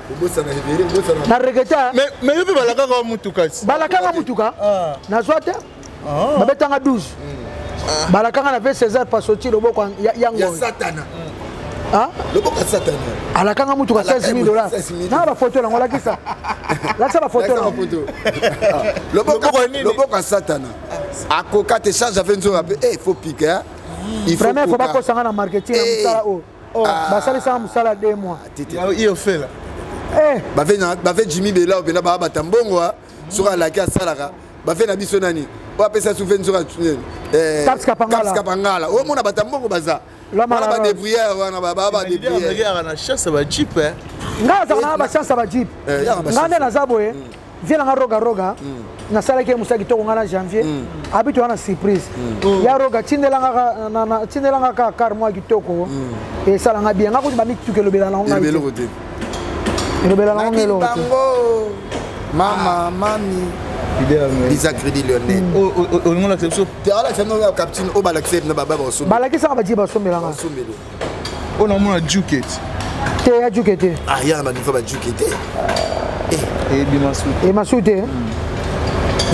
na regeta mais yobi balaka ka mutuka balaka mutuka na zwate babetanga 12 balaka na ve César pasoti loboko yango ya satana loboko satana alaka mutuka $16,000 na ba photo lango lakisa lakisa ba photo lango loboko satana akoka te charge avec nzo il faut piquer il faut pas ko sanga na marketing na musala o basali sa musala 2 mois il fait là bave Jimmy Bela obena ba batambongo sur la ka salaka bave na biso nani o apesa souvenir sur Caps Kapangala o mona batambongo baza la ba débrouillard wana ba débrouillard na chasse ba jeep ngaza na ba chance ba jeep ngane na zaboye vient nga roga na sala ke musaki to ngana janvier habitu wana surprise ya roga tindelanga ka kar moi kitoko e sala nga bien ngako ba mituke lobela na nga lobela na ngelo mama mami Visa Crédit Lyonnais. On l'accepte. Tu as l'accepté de captain au balacep na baba baso. Balaki ça va dire baso melanga. On a mon Juket. Te ya Juket. Ah ya ma nifa ba Juket. Et Bimasou. Et Masouté.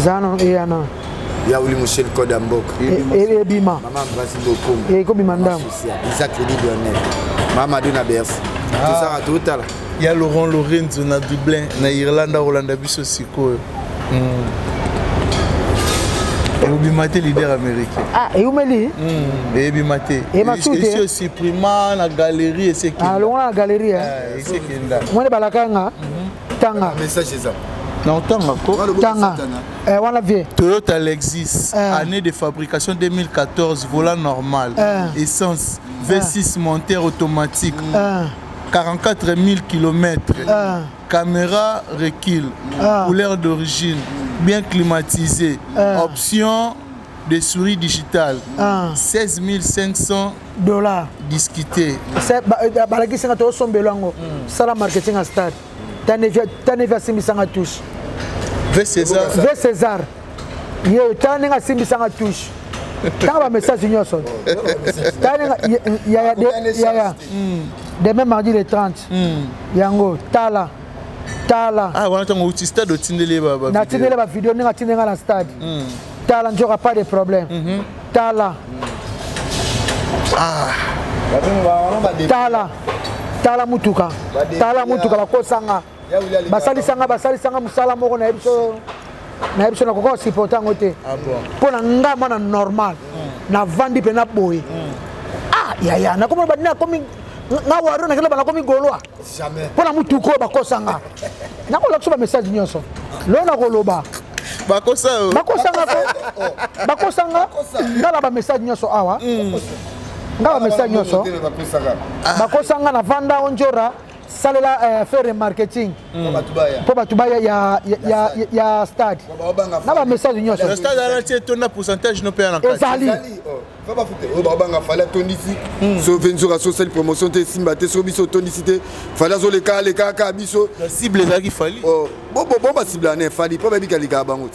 Zano et Yana. Ya Oli Michel Kodambok. Et Bima. Maman Brasi Bokom. Et Kobi Mandam. Visa Crédit Lyonnais. Mamadou na Bercy. Tout ça à tout à l'heure. Il y a Laurent Lorenzo na Dublin, na Irlande, Hollande, Bisso Siko. Et Obimate leader américain. Ah, et Oumeli? Et Obimate. Et Masouté. Et aussi Prima na galerie et c'est qui. Ah, loin la galerie. Et c'est qui là. Moi les balakanga. Tanga. Message ça. Non, Tanga. Tanga. Voilà vie. Toyota Lexus, année de fabrication 2014, volant normal, essence, V6 moteur automatique. 44 000 km, caméra recul, couleur d'origine, bien climatisé, option de souris digitale, 16 500 $. Discuté. C'est balaki singa to sombelango. Sala marketing à stade. Tanevia simbisanga touche. V César. V César. Yo tanenga simbisanga touche. Tanga message nyoso. Tanenga ya. Demain mardi le 30. Yango Tala. Ah, on attend au stade au Tindele baba. Na Tindele ba vidéo ninga tindenga na stade. Tala n'aura pas de problème. Tala. Ah. Tala mutuka. Tala mutuka bakosanga. Basali sanga musala moko na ebiso. Na ebiso na koko supportant ngote. Ah bon. Pona ngama na normal. Na vandi pe na boy. Ah, ya na komo badina komi nga waro na kila bana komi golwa. Jamais. Pona mutuko bakosanga. Na ko lakso ba message nyonso. Lo na koloba. Bakosanga ngala ba message nyonso awa. Ngala message nyonso. Bakosanga na vanda onjora salela faire marketing. Po batubaya ya stade. Na ba message nyonso. Le stade a raté ton pourcentage no paya na kati. Ezali. Fa ba fute o ba nga fala tondisi. So venzura social promotion te simbate so biso tondisité. Fala zo le ka biso. La cible là qui fallait. Oh, bon ba cible na fali po ba bika lika bangot.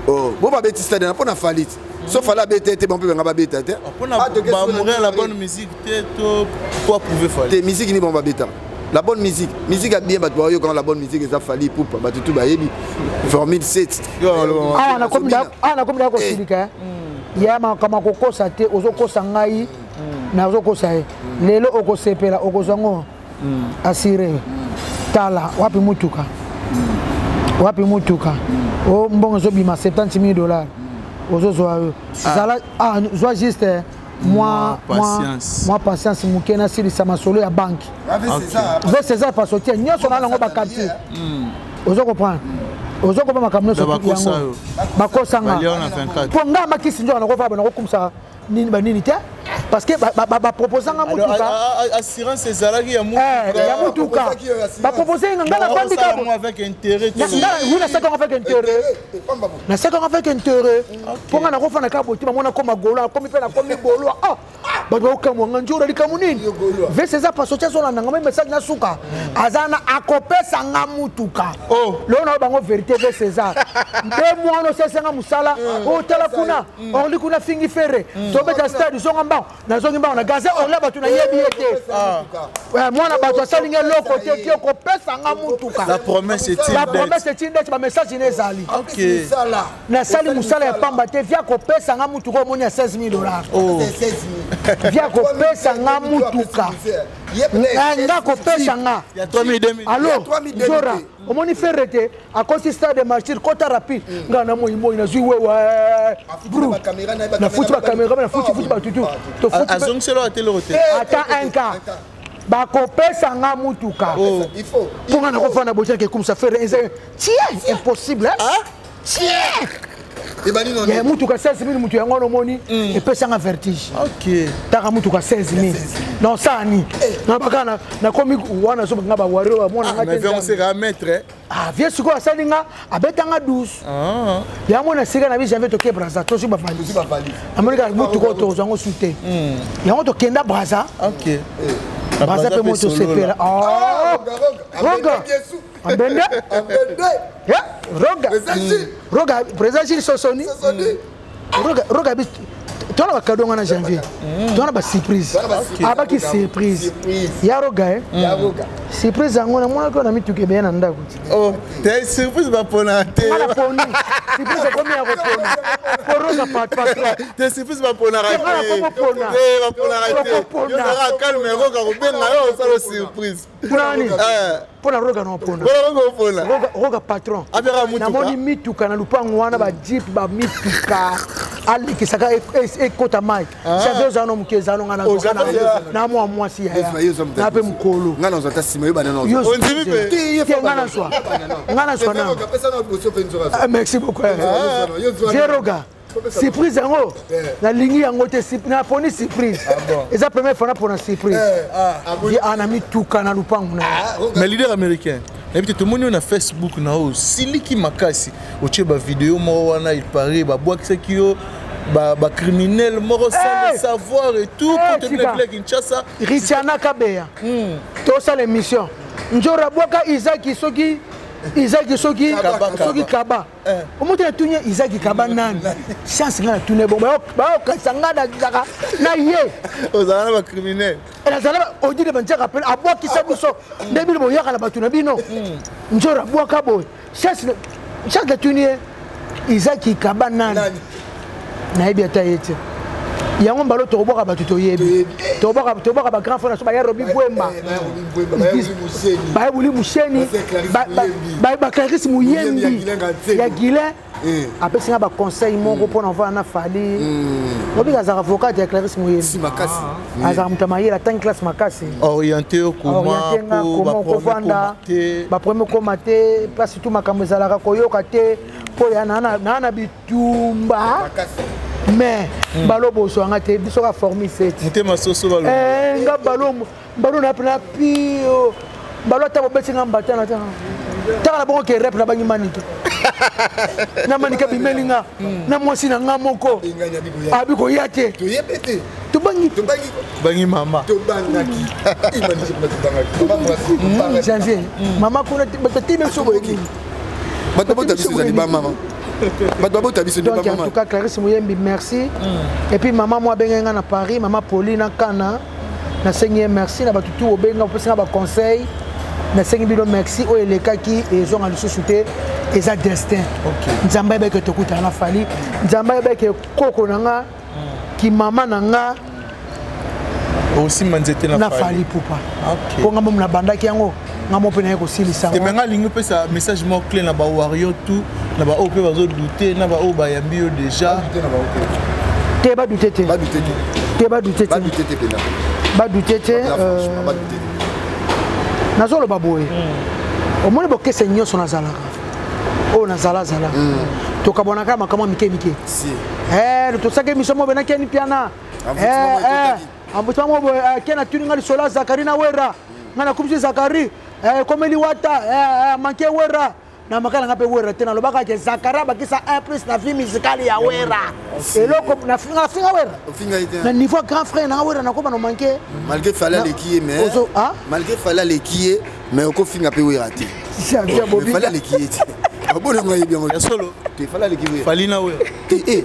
Oh, bon ba beti stade na po na falit. So fala bete te bon pe nga ba beta te. Pour na ba mourir la bonne musique te to pour prouver fallait. Te musique ni bon ba beta. La bonne musique a bien battu quand la bonne musique ça fallait pour battu tout bayebi formule 7 ah na comme da ko silika ya ma kama ko kosa te ozo kosa ngai na ozo kosa lelo okosepela okozango asire Tala wapi mutuka o mbongo zo bima $70,000 ozo zo zala zo juste moi patience mukena sili sama solo ya banque ve César pas sortir nyoso na ngo ba capture ozo comprendre ozo ko ba makamno so yango bakosanga pour nga makisi njo na ko fa ba ko kumsa nini te parce que ba proposanga mutuka assurance ezalaki ya mutuka ba proposer ngala bandi ka avec intérêt na seka avec intérêt pour nga na ko fa na ka botima mona ko magolo ko mi pe na ko mi bolo ba ba ka mo nganjura likamunini ve César pas sortir so na ngama message na suka azana akopesa nga mutuka lo na bango vérité ve César de moi no sesanga musala o tala kuna on li kuna fingi ferre to beta stade so ngamba na zongi mba na gaze ola batu na yebi ete mwana batu asalinga loko te ki okopesa nga mutuka la promesse est d'être ba message inezali OK na sali musala ya pamba te via kopesa nga mutuka omoni ya $16,000 via kopesa nga mutuka nga kopesa nga il y a 3,000 alors Zora omoni ferrete à cause stade de martyr kota rapide nga na moyi na zui wewe na futi ba caméra na futi ba tutu to futi azong selo a tele hotel ata un cas ba kopesa nga mutuka il faut pour nga na ko fana bocha ke comme ça faire tiens impossible tiens il y a mutuka 16,000 mutu yango no moni et pesa nga vertige OK taka mutuka 16,000 non ça ni na bakana na komi wana so nga ba waro wa mona nga mais on sera maître viens siko asalinga abetanga 12 ya mona sika na bi j'avais toke Braza to si ba fali amonika mutuka to zango sute yango to kenda Braza OK Braza pe moto sepela Ambende. Roga président Gilles Sosoni. Roga tu as un cadeau en janvier. Tu as une surprise. Ah, qui surprise. Yaroga, surprise, on a mis tout qui est bien en d'accord. Oh, t'es surprise, ma pona. Surprise, combien pour Roga, pas. T'es surprise, ma pona. Calme, Roga, surprise. Pour la Roga, non, pour Roga, patron. Namoni mituka na lupango wana ba jeep ba mituka ali kisaka ekota mai j'avais un homme qui est allé na moi si na pe mukolo ngana nzata sima yeba nano ngana swa na merci beaucoup Zeroga surprise yango na lingi yango te na poni surprise eza première fois na pona surprise ana mituka na lupango na mais leader américain. Et puis tout le monde na Facebook na o siliki makasi oche ba vidéo mo wana il paraît ba bois qui ba criminel moro sans le savoir et tout pour te plaire Kinshasa Richana Kabeya to ça l'émission njora boka Isaac soki Kaba omoto na tunya Isaac Kaba nani chance ngana tune bon ba kasanga na ye ozana ba criminel ela zala odi de banza rappel abwa kisabuso ndebili bo yakala batuna bino njora boka boy chance la tunie Isaac Kaba nani na ebi ata yete yango mbalo to boka batu to yebi to boka ba grand frère so ba ya Robi Bwemba ba buli musheni ba Clarisse Muyembi ya Guilin après c'est ba conseil moko pour envoyer na fali Robi azara avocat ya Clarisse Muyembi si makasi azara mutamaye la tan classe makasi orienté au comment pour ba premier commaté place tout makambo ezalaka koyoka te po ya na bitumba mais balo boso anga te biso ka formi set mutema soso balo nga balo na pla pio balo ta bobeti nga mbatana ta la bongo ke rep na bangi manito na manika bimelinga na mosi na nga moko abiko yate to yebete to bangi mama to bangaki imani bangaki janvier mama kuna batime so boyeki batabo tabiso za ba mama. Donc en tout cas Clarisse Muyembi merci et puis maman moi benga na Paris maman Pauline Kana na sengi merci na batutu obenga opesa ba conseil na sengi bilo merci o elekaki ezo nga lisusuté eza destin nzamba be ke tokuta na fali nzamba be ke koko nanga ki mama nanga aussi manzete na fali pupa po nga mom na bandaki yango nga mo pena ko silisa te menga lingi pesa message mo clé na ba wario tout na ba OP bazo douter na ba o ba yambi yo déjà te ba douter te nazolo baboye omoni bo kese nyoso nazalaka o nazala tokabonaka makama mike to sake misomo bena keni piana ambuta mo kena tuninga lisola Zakarina Wera ngana kumsi Zakari komeli wata manke Wera na makala ngape Wera tena lobaka ke Zakara bakisa 1+ na vie musicale ya Wera eloko na finga Wera na niveau grand frère na Wera na ko bano manke malgré fala lekiye mais oko finga pe Wera te fala lekiye te abona ngoye bien mo solo te fala lekiye falina Wera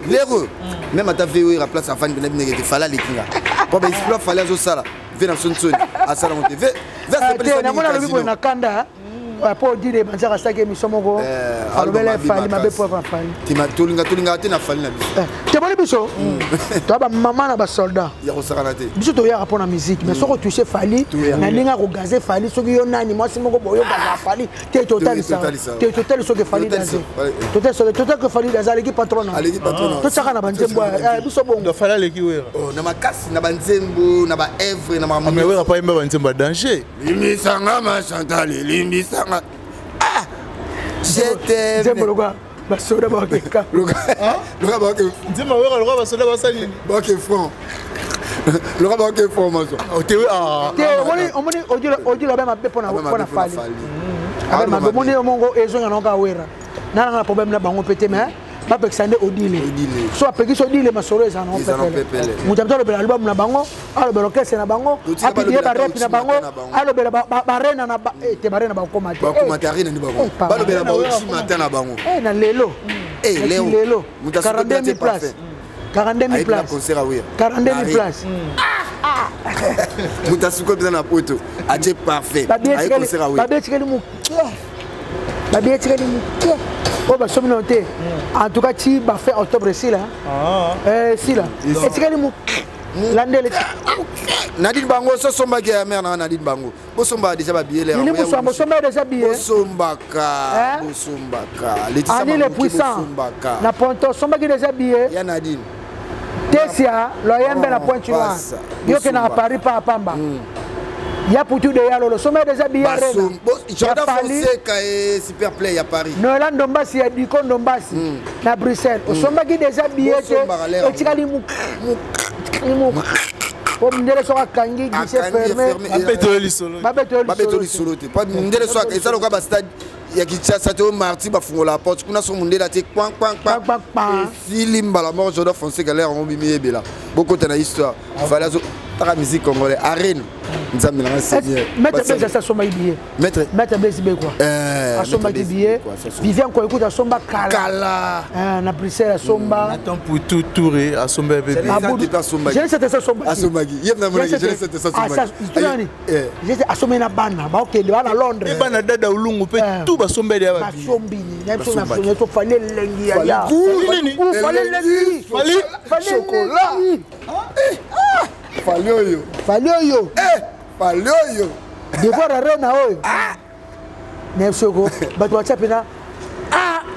l'erreur même à ta Wera place à fan bina te fala lekiye pour ba exploit fala zo sala vena sonson à sala monte vers na mona lobi na kanda pour dire banzaka sake misomoko alobele fali mabe pauvre fali tima tolinga te na fali na biso te boni biso to ba mama na ba soldat ya ko sakana te biso to ya rapport na musique mais soko toucher fali na ninga ko gazer fali soki yo nani moi simoko boyo gaza fali te total soki fali daze total que fali daze aleki patron to saka na banzembo biso bongo do fala leki Wera na makasi na banzembo na ba Evre na mama mais Wera pa imba banzembo danger limisanga ma Chantal limisanga j'étais Zemologa basoda bakeka loga bake nzima Wera loga basoda basali bake front loga bake front maso otewe omoni odila ba mabe pona fali abe mabe moni omongo ezonga noka Wera nana na problème na bango pété mais bapekisande odile so apekisi odile masolo eza na pepele mutu abito alobela album na bango alobela orchestre na bango apidie barep na bango alobela barena na te barena bakoma te balobela baochimata na bango na lelo lelo 42 000 places 42 000 places 42 000 places Moutasuko bien na poto adje parfait ay concert oui babetikeli mu babetikeli mu oh bah somme noté en tout cas tu vas faire octobre si là si là etikeli mu landele Nadine Bango so somba ke mère na Nadine Bango bo somba déjà ba billet il mo somba déjà billet sombaka Ani le puissant na ponto somba ke déjà billet ya Nadine Tesia loyembe na pointe noire yo ke na Paris pa pamba ya putu de yalo lo somba déjà billet rena Jordan Fonseca et super play à Paris Nolan Dombasi ya Diko Dombasi na Bruxelles somba ke déjà billet etikali mu comme ndele soka kangi guichet fermé babetoli solo te pas ndele soka eza loka ba stade ya Kinshasa te mardi ba fungola porte kuna so mundela te kwang filimba la mort Jordan Fonseca l'air on bimi ebela beaucoup de histoire fallait la musique congolaise arène nzambe na seigneur maître ça somba billet maître BSB quoi somba billet Vivian ko écoute somba kala na Bruxelles somba attends pour tout touré à somba bébé j'ai cette ça somba somba yebna mo j'ai cette ça somba j'ai asomé na bana ba OK de na Londres et bana dada ulungu pe tout ba somba dia ba sombini na so na so fallait lengi ya fallait lengi chocolat Falioyo. Devoir arena oyo. Nefsoko, bato batapena.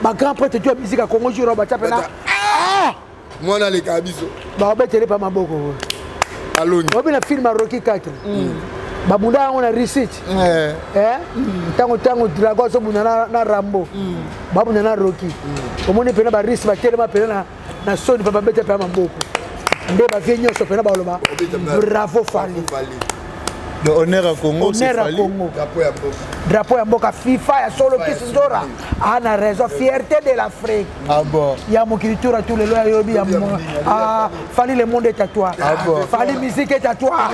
Ba grand prêtre de musique à Congo juro batapena. Mwana le kabiso. Ba betele pa maboko. Aloni. Obi na film Rocky 4. Ba munda on a research. Tango Dragon so munda na Rambo. Ba munda na Rocky. Omoni pena ba risk ba tele ba pena na Sony pa betele pa maboko. Ndeba venyo so pena baloba bravo Fali le honneur à Congo c'est Fali drapeau ya mboka FIFA ya solo kisindora ana raison fierté de l'Afrique bon ya mokilitura tous les lois yobi ya Fali le monde est à toi Fali musique est à toi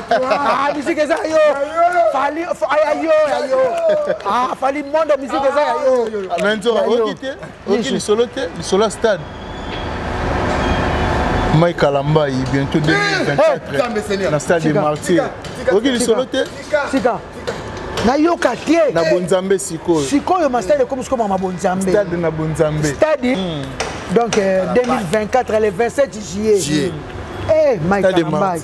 musique est à yo Fali ayo Fali monde musique est à yo maintenant OK solo stade Mike Kalamba bientôt 2024 na stade de Martyr. OK le solo te Sika na yoka tie na Bonzambe sikoyo ma stade comme ma Bonzambe stade na Bonzambe stade donc 2024 le 27 juillet Mike Kalamba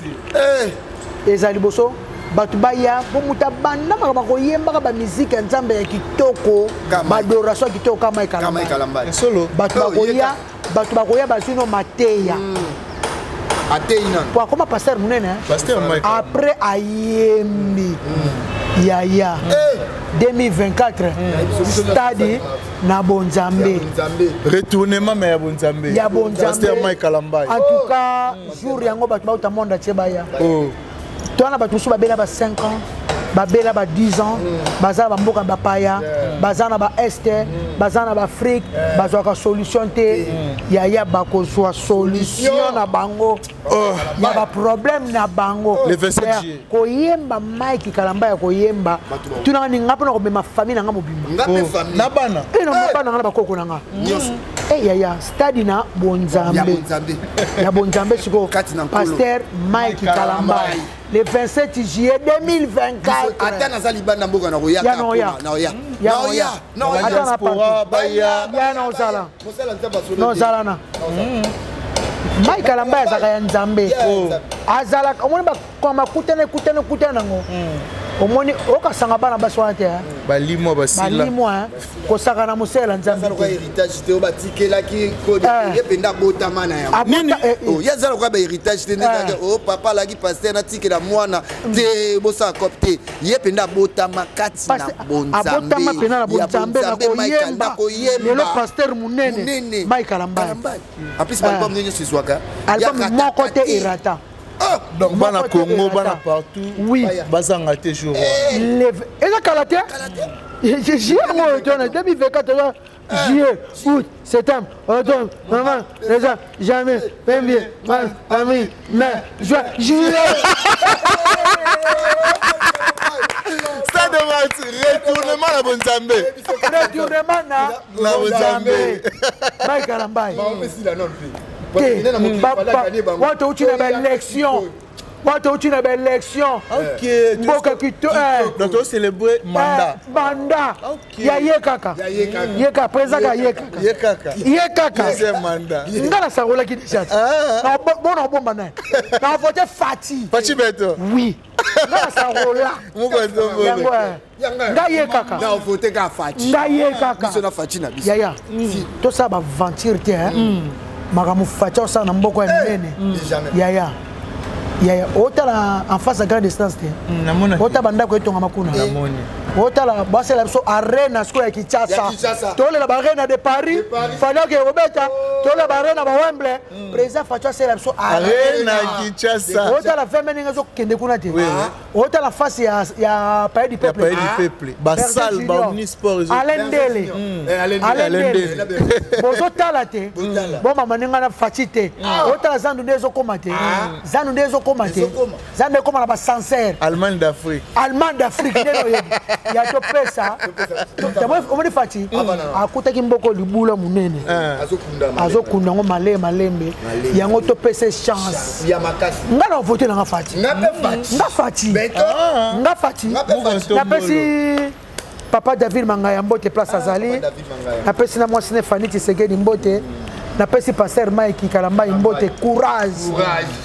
ezali boso batu baya bomuta banda makaba koyemba ba musique ya nzambe ya kitoko ba adoration kitoko kama Mike Kalamba solo batu bakoya basino mateya ateina kwa koma pasteur munene après ayembi yaya 2024 stade na Bonzambe retournement mais ya Bonzambe pasteur Mike Kalamba en tout cas jour yango batu bauta monde tshebaya tona batu so babela ba 5 ans babela ba 10 ans bazana ba mboka bapaya bazana ba este bazana ba Afrique bazwa solution te ya bakozwa solution na bango ya ba problème na bango le 27 koyemba Mike Kalamba ya koyemba tuna ni ngapo na ko ma famille nga mobimba na bana na bana nga bakoko nanga ya stade na Bonzambe ya Bonzambe siko pasteur Mike Kalamba le 27 juillet 2024 ata na zali banda mboka na koya na Mike Kalamba azaka ya Nzambe azala omoni ba koma kutana nango omoni okasanga bana baswana te balimo kosaka na mosela Nzambe ko héritage te obatikela ki ko de penda botama na ya nini yazala ko ba héritage te ndaka papa laki pasteur na tikela mwana te bosa copte ye penda botama kati na Bonzambe abotama pena na Bonzambe na koyemba le pasteur munene Mike Kalamba en plus album nini sizwaka album mon côté irata donc bana Congo bana partout oui bazanga te jour eza kalate j'ai 2024 juillet, août, septembre, octobre, novembre, décembre, janvier, février, mars, avril, mai, juin, juillet. Ça demande retournement à Bonzambé. Retournement na Bonzambé. Mike Alambai. Watu uchi na élection. Watu uchi na élection. Ok. Mboka kito. Donc on célébrer mandat. Mandat. Ya yekaka. Yeka président yekaka. Yekaka. C'est mandat. Ngala sarola ki chat. Na bona bomba na. Na voter Fati. Fati Beto. Oui. Ngala sarola. Muko ndombo. Nga yekaka. Na voter ka Fati. Nga yekaka. Biso na Fati na biso. Yaya. To ça ba aventure te hein. Makamu Fati o sa na mboko ya minene. Yaya. Yaya otala en face à grande distance te. Ota banda ko etonga makuna. Otala basela biso arena sko ya Kinshasa. Tole la arena de Paris. Fallait que Roberta tole la arena ba Wembley. Président Fatou sela biso arena Kinshasa. Otala femeni ngazo kende kuna te. Otala face ya Pays du Peuple. Pays du Peuple. Basal ba Omnisport. Alendele. Alendele. Bozo tala te. Bon mama ninga na fatite. Otala zandu ndezo komate. Zandu ndezo komate. Zandu koma na ba sincère. Allemagne d'Afrique. Allemagne d'Afrique neno yebi. Ya to pesa. Tamwe omoni fati. Akutaki mboko libula munene. Azokunda ngo malembe. Yango to pesa chance. Ya makasi. Ngana voter na fati. Nga fati. Nga fati. Na pesi Papa David Mangaya Mbote place Azali. Na pesi na mwasine Fanny Tshisekedi Mbote. Na pesi pasteur Mike Kalamba Mbote courage.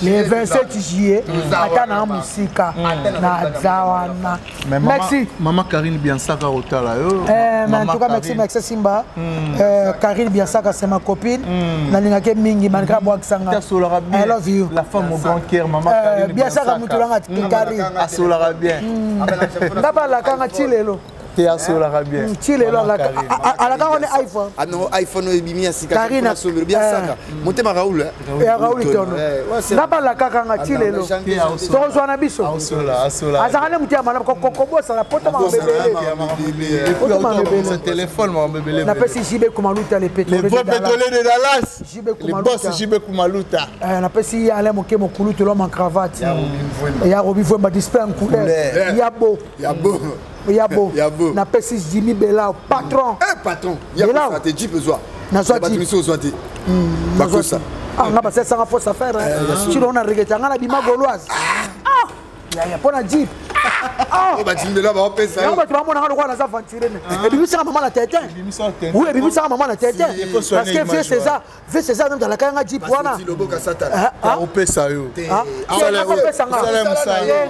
Le 27 juillet atana musika na zawana. Merci. Maman Karine Biansaka Otala yo. Mais en tout cas merci Max Simba. Karine Biansaka c'est ma copine. Na ningake mingi manika bwakisanga. I love you. La femme au grand cœur maman Karine Biansaka mutulanga Karine. Asolara bien. Ngaba la kanga chilelo. Te asolara bien. Chilelo la kanga on iPhone. Ah non iPhone ebimi asika. Karine Biansaka. Montema Raoul. Ya Raoul tono. Ngaba la kanga chilelo. Tozwa na biso. Asola. Azakane mutia mana kokobosa la poto mabebele. Poto mabebele. Téléphone mabebele. Na pesi jibe kumaluta les pétroliers. Les beaux pétroliers de Dallas. Jibe kumaluta. Les boss jibe kumaluta. Na pesi ya ale moke mokulutu l'homme en cravate. Ya Robi Vwemba display en couleur. Yabo. Yabo. Na pesi Jimmy Bela patron. Patron. Yabo stratégie besoin. Na soit dit. Bakosa. Ah ngaba c'est ça faut ça faire. Si on a regretté ngana bima gauloise. Ya pona jeep. Oh bah Jimbela va pesa. Ya ba tuma mona ngalo kwa na za aventure ne. E bibi sanga maman la tête. Oui, e bibi sanga maman la tête. Parce que fait César dans la kanga jeep wana. Ah au pesa yo. Ah pesa nga.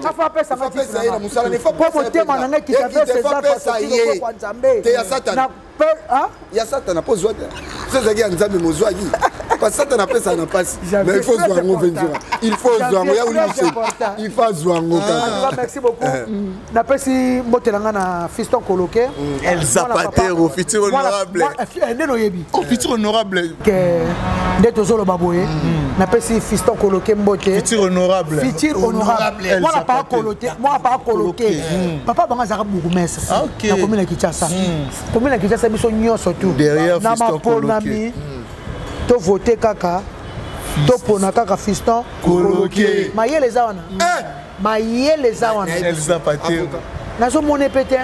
Ngafa pesa nga. Pesa na musala ne faut pas monter mananga qui fait César parce que kwa Nzambe. Te ya Satan. Ya Satan na pozwa. C'est ça Nzambe mozwaki. Parce que Satan na pesa na passe. Mais il faut zwango ventura. Il faut zwango ya ulimise. Il faut zwango kaka. Merci beaucoup. Na pesi motelanga na fiston coloqué. El Zapatero futur honorable. Ndeno yebi. Futur honorable. Que ndeto zolo baboye. Na pesi fiston coloqué mbote. Futur honorable. Futur honorable. Moi pas coloqué. Moi pas coloqué. Papa banga zaka bourgmestre. Na commune ya Kinshasa. Commune ya Kinshasa biso nyonso tout. Derrière fiston coloqué. To voter kaka. To pona kaka fiston coloqué. Maye les awana. Maye les awana. El Zapatero. Nazo mone pété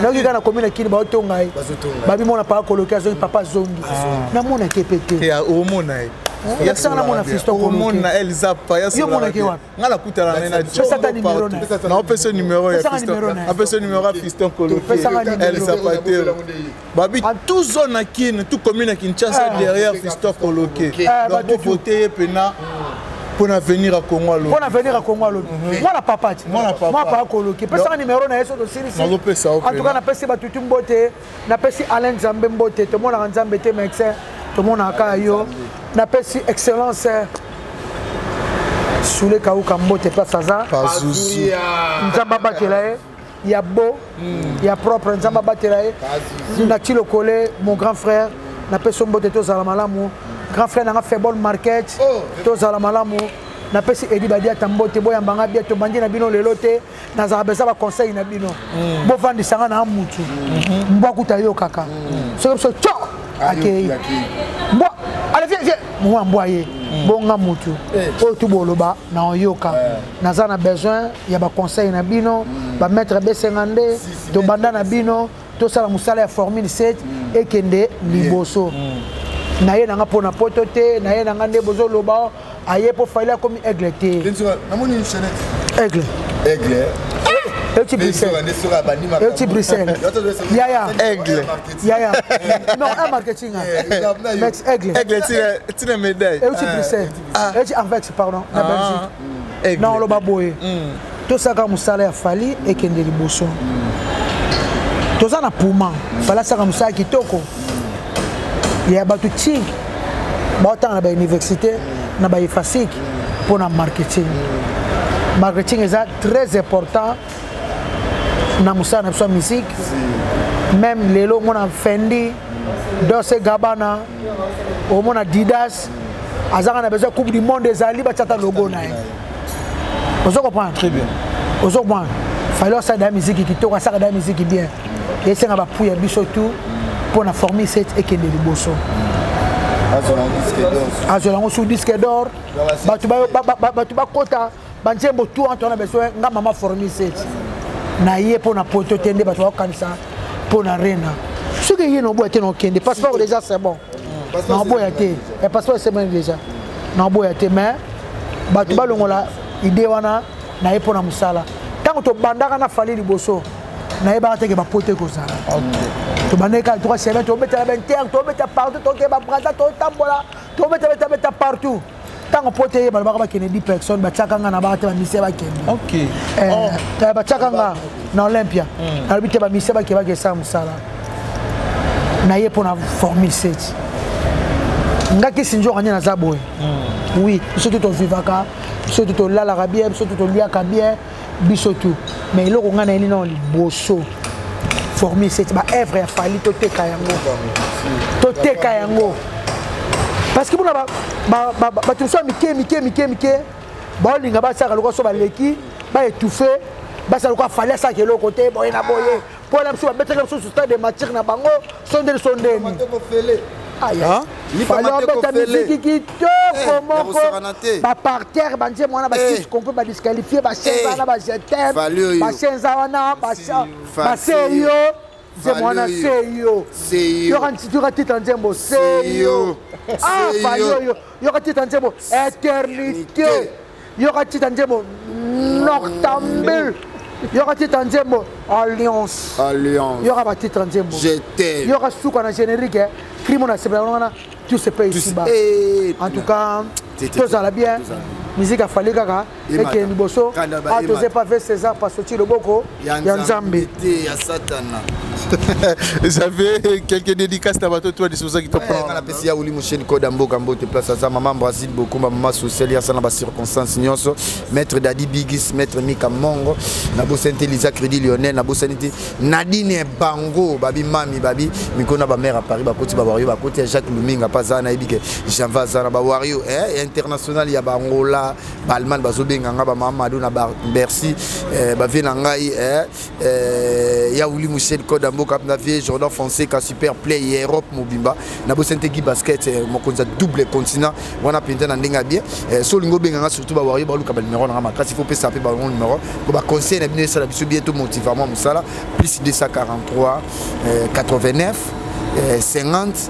na ki kana commune kini ba otonga yi ba bi mona pa coloquer zo papa zongi na mona ke pété ya o mona yi ya sana mona fiston o mona El Zapa ya yo mona ke wa ngala kutala na pesa numéro na pesa numéro ya fiston a pesa numéro ya fiston coloqué El Zapatero babi tout zone kini tout commune Kinshasa derrière fiston coloqué donc voter pena pour venir à Congo à l'autre. Pour venir à Congo à l'autre. Moi la papa. Moi pas coloqué. Parce que numéro na yeso de série. En tout cas na pesi ba tutu mbote, na pesi Alain Nzambe mbote, to mona Nzambe te médecin, to mona ka yo. Na pesi excellence Soule Kauka mbote pas ça. Pas souci. Nzamba bakela il y a beau, il y a propre Nzamba bakela na tilo collé mon grand frère, na pesi mbote to za malamu. Grand frère n'a fait bon market to zala malamu na pesi edi badia tambote boya mbanga bia to bandi na bino lelote na za besa ba conseil na bino bo vandi sanga na mutu mbwa kuta yo kaka so cho akei mbo allez viens moi mboye bonga mutu o tu boloba na oyoka naza na besoin ya ba conseil na bino ba mettre B50 to banda na bino to sala musala ya formule 7 ekende liboso na ye nanga pona poto te na ye nanga nde bozo loba aye po faila comme aigle te namoni une chaînette aigle Petit Bruxelles. Petit Bruxelles. Yaya. Aigle. Yaya. Non, un marketing. Mex Aigle. Aigle, tu une médaille. Petit Bruxelles. Petit Anvex, pardon. La Belgique. Non, le baboye. Tout ça, quand Moussala a fallu, et qu'il y a des bossons. Tout ça, na Pouma. Fala ça, quand Moussala qui toko. Il y a battu Tching. Autant à l'université, na ba FASIC pour le marketing. Marketing est très important. Na musa na so musique même lelo mona Fendi Dolce Gabbana o mona Adidas azaka na besoin coupe du monde ezali ba tata logo na ye ozo comprendre très bien ozo comprendre fallait ça da musique qui toka ça da musique bien et c'est ngaba pouya biso tout pour na former cette et que de liboso azolango sur disque d'or batu ba kota banjembo tout en a besoin nga mama former cette na ye pour na poto tende bato bakanisa pour na rena ce que ye no boya te no kende passeport déjà c'est bon na boya te et passeport c'est bon déjà na boya te mais bato balongola idée wana na ye pour na musala tant to bandaka na fali liboso na ye ba te ke ba poto ko sala to bandeka to ka sebe to beta ben terre to beta partout to ke ba brada to tambola to beta partout. Tant qu'on peut y avoir 10 personnes, bah chacun a ba te mise ba kende. OK. Ba chacun na Olympia. Na bite ba mise ba ke ba ke sa musala. Na ye pour na former 7. Ngaki sinjo kanya na zaboy. Oui, surtout to vivaka, surtout to la bien, surtout to liaka bien, bisotu. Mais lo ngana ni non boso. Former 7 ba œuvre ya fali to te kayango. To te kayango. Parce que tout ça, Mickey, Bolinga, Bassaka, le soba leki, ba étouffé, Bassa, le fallait ça qui est l'autre côté, Boyna Boye, pour la mettre la chose sur des matières na bango, sondé. Aïe, il fallait mettre la musique qui te comment par terre, bandit, moi, qu'on peut disqualifier, Bassena, Bassena, Basseyo. C'est moi na seyo. Yo kan tu raté tan zembo seyo. Ah falio yo raté tan zembo éternité. Yo raté tan zembo noctambule. Yo raté tan zembo alliance. Yo raté tan zembo. J'étais. Yo raté suka na générique crime na sebla tout se paye ici bas. En tout cas, tout ça la bien. Musique a fallu kaka et que ni bosso a osé pas faire César pas sortir le boko ya Nzambe ya Satana. J'avais quelques dédicaces à bateau toi des choses qui te prend. La PCA Ouli Mouchen Koda Mboka Mbote place à ça maman Brésil beaucoup maman sociale ya sana ba circonstance nyonso maître Dadi Bigis maître Mika Mongo na bosente Lisa Crédit Lionel na bosente Nadine Bango babi mami babi mikona ba mère à Paris ba koti ba wario ba koti Jacques Luminga pas na ebike Jean Vazana ba wario international ya Bangola Balman bazobenga nga ba Mamadou na Bercy ba vena ngai ya Ouli Mouchen Koda Mboka na vie Jordan Fonseca super play Europe mobimba na bosente gi basket mo konza double continent wana pinta na ndenga bien so lingo benga surtout ba wario ba luka ba numéro na makasi faut pe saper ba numéro ko ba conseil na bino sala biso bientôt motivement musala plus 243 89 50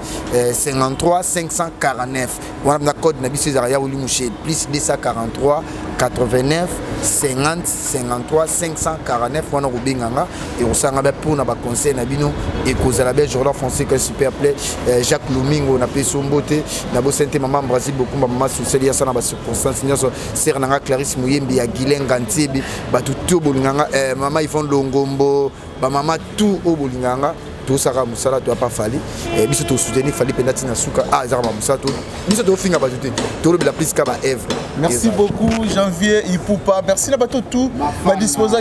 53 549 on a code na biso ya Ouli Mouché plus 243 89 50 53 549 on a robinganga et on s'en va pour na ba conseil na bino et cause la belle Jordan Fonseca super play Jacques Lumingo na peso mbote na bo sente maman Brésil beaucoup maman sociale ça na ba circonstance nyonso ser na Clarisse Muyembi ya Gilenga Ntibi ba tout bolinganga maman Yvonne Longombo ba maman tout au bolinganga tout ça musala tu pas fallu et biso to soutenir fallait penati na suka ah za musala to biso to finga ba tout to le plus ka ba Eve. Merci beaucoup Janvier Ipupa, merci na bato tout ba disposa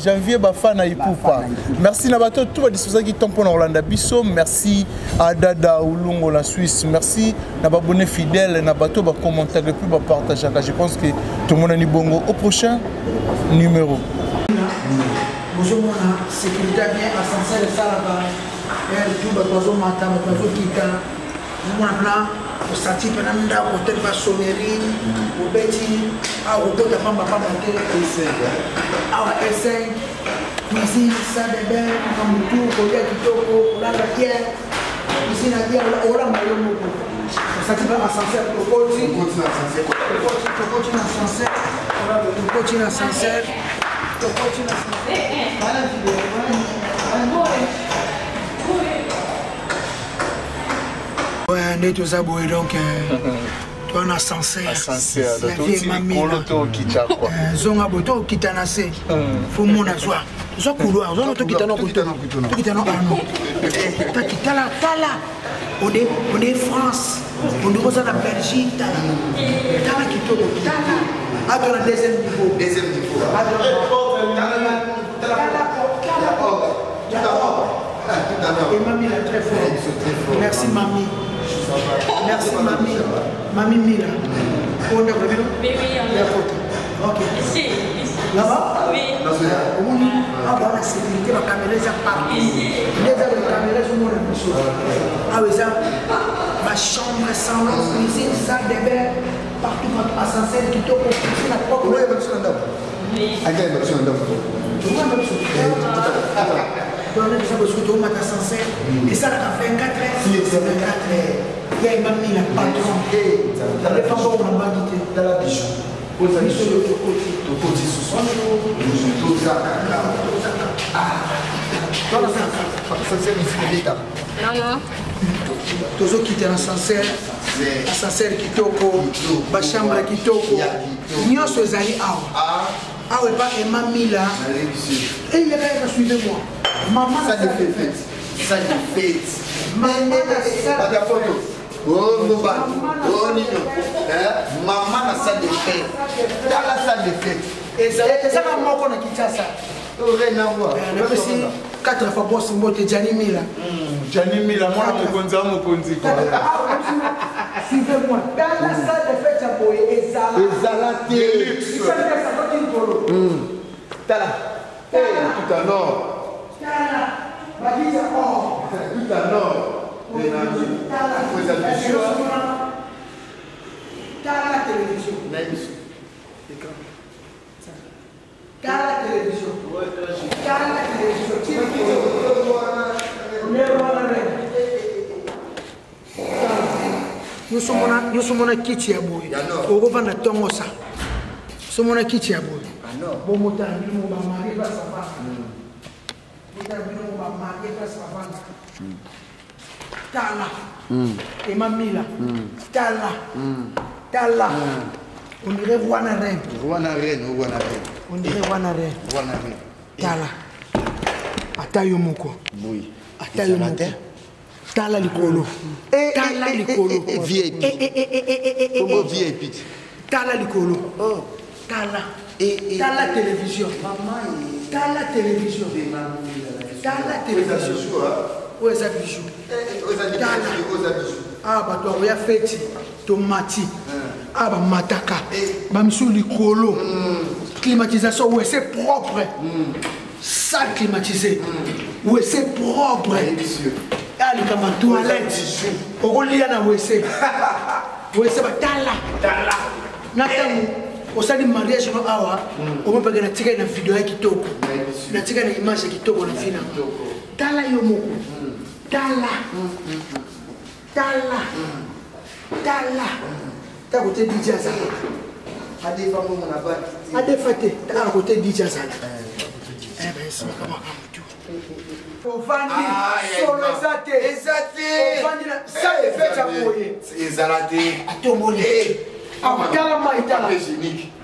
Janvier ba fan na Ipupa, merci na bato tout ba disposa qui tombe pour Orlando biso, merci à Dada Ulungo la Suisse, merci na ba abonné fidèle na bato ba commenter et puis ba partager. Je pense que tout le monde est bongo au prochain numéro. Bonjour, sécurité bien, ascenseur de ça là-bas. tout le monde mata bato kita mwana plan osati pena nda hotel ba sonnerie obeti a robota pamba te awa essaye cuisine salle de bain comme tout kolia kitoko la pierre cuisine à dire ora mayo moko osati ba ascenseur continue ascenseur ouais, on est tous aboués donc toi on a ascenseur la vie est mamie zonga boto kitana se faut mon azwa zo couloir zo to kitana ko to kitana ano ta kitala tala on est France on est dans la Belgique tala kitoko tala attends la deuxième niveau et mamie là très fort merci mamie merci mamie mamie Mila on est revenu oui ok ici là-bas oui ah bah la sécurité la caméra ça partout les caméras sont mon émission ah oui ça ma chambre salon cuisine salle de bain partout votre ascenseur qui te propose la porte oui oui à quelle version on a besoin de mettre ascenseur et ça a fait 24 heures c'est 24 heures il y a une mamie la patron dans les femmes on a bandité dans la bichou aux amis sur le côté sous tout ça dans l'ascenseur non toujours quitter l'ascenseur ascenseur kitoko ba chambre kitoko nyonso ezali awa awa pas et mamie là et il y a quelqu'un suivez-moi maman ça de fête maman pas de photo oh Moba oh Nino maman na salle de fête dans la salle de fête et ça va moko na Kinshasa rien à voir quatre fois boss mbote Gianni Mila moi mokonzi quoi suivez-moi dans la salle de fête ya boye ezalate tala tout en or tout en or la télévision nous sommes na kiti ya boye okovanda ntongo sa somo na kiti ya boye bomotala bino bamarie basava tala emamila tala on dirait Rwana Reine on dirait Rwana Reine tala ata yo moko tala likolo VIP tala likolo tala télévision tala télévision où est-ce bijou ah bah toi ya feti tomati ah bah mataka bah misu likolo climatisation où c'est propre salle climatisée où c'est propre ah les comme toilette au lia na où c'est bah tala natamu au sein du mariage no awa on peut pas tika na vidéo ya kitoko na tika na image ya kitoko na fina tala yo moko tala ta côté DJ Azala ade famo mon abat ade fate ta côté DJ Azala eh ben c'est comment tu ovandi solo ezate ovandi na ça le fait ça boye ezalate atomole ah tala mai tala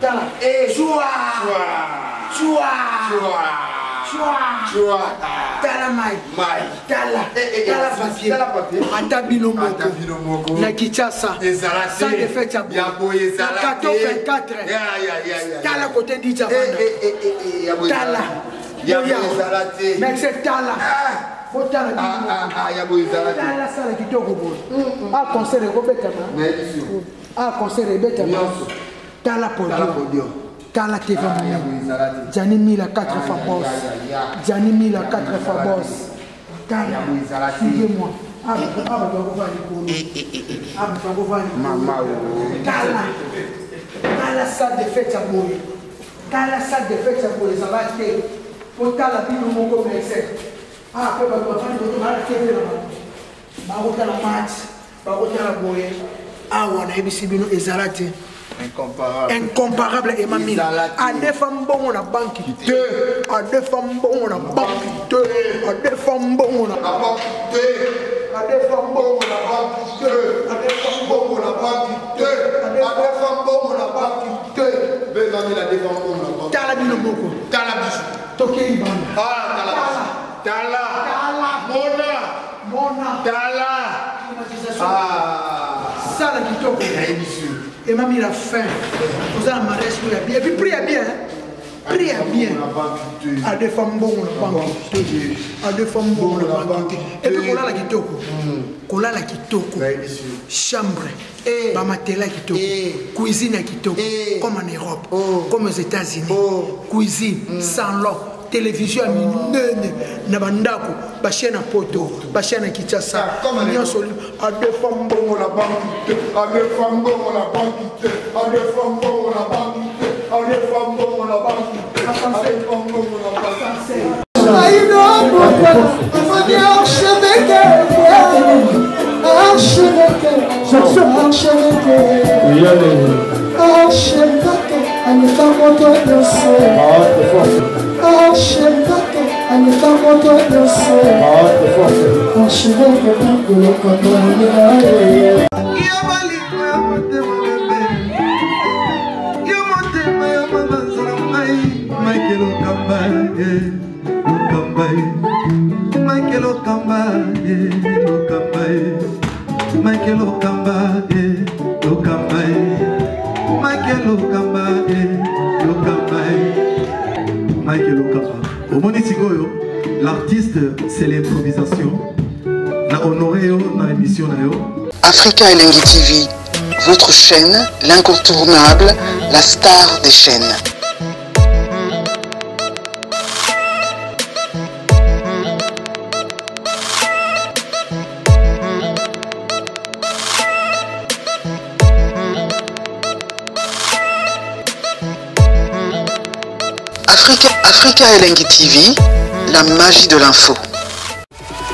tala Chua. Tala mai. Tala papier. Ata bino moko. Na Kinshasa. Ça de fait ya boye. 24. Tala côté DJ Avanda. Tala. Mais c'est tala. Tala sala kitoko boye. Ah concert rebetama. Ah concert rebetama. Tala podium. Tala TV Gianni Mila 4 fois boss. Gianni Mila 4 fois boss. Suivez-moi. La salle de fête à Boye. La salle de fête à Boye, ça va être. Pour la vie de mon commerçant. Ah, après, on va faire la match. La Boye. Ah, on a eu Ezalate. Incomparable et mamie. À des femmes bonnes, on a banque. À des femmes bonnes, on a banque. À des femmes bonnes, on a banque. À des femmes bonnes, on a banque. À des femmes bonnes, on a banque. À des femmes bonnes, on a banque. Talabino Moko. Talabis. Toké Iban. Ah, Tala. Mona. Tala. Ah. Ça, la Kitoko. Et m'a mis la fin. Vous avez un mariage pour la bien. Et puis priez bien. Priez bien. À deux femmes bonnes, on a pas quitté. À deux femmes bonnes, on a pas quitté. Et puis qu'on a la Kitoko. Qu'on a la Kitoko. Chambre. Bamatela Kitoko. Cuisine à Kitoko. Comme en Europe. Comme aux États-Unis. Cuisine. Salon. Télévision à minene. Nabandako. Bachena Poto. Bachena Kitchasa. À deux femmes bonnes, on a pas quitté. À deux femmes bonnes, on a pas quitté. À deux femmes bonnes, on a pas quitté. À deux femmes bonnes, on a pas quitté. À deux femmes bonnes, on a pas quitté. L'artiste, c'est l'improvisation. Na honoré na émission na yo. Africa Elengi TV, votre chaîne, l'incontournable, la star des chaînes. Africa Elengi TV, la magie de l'info.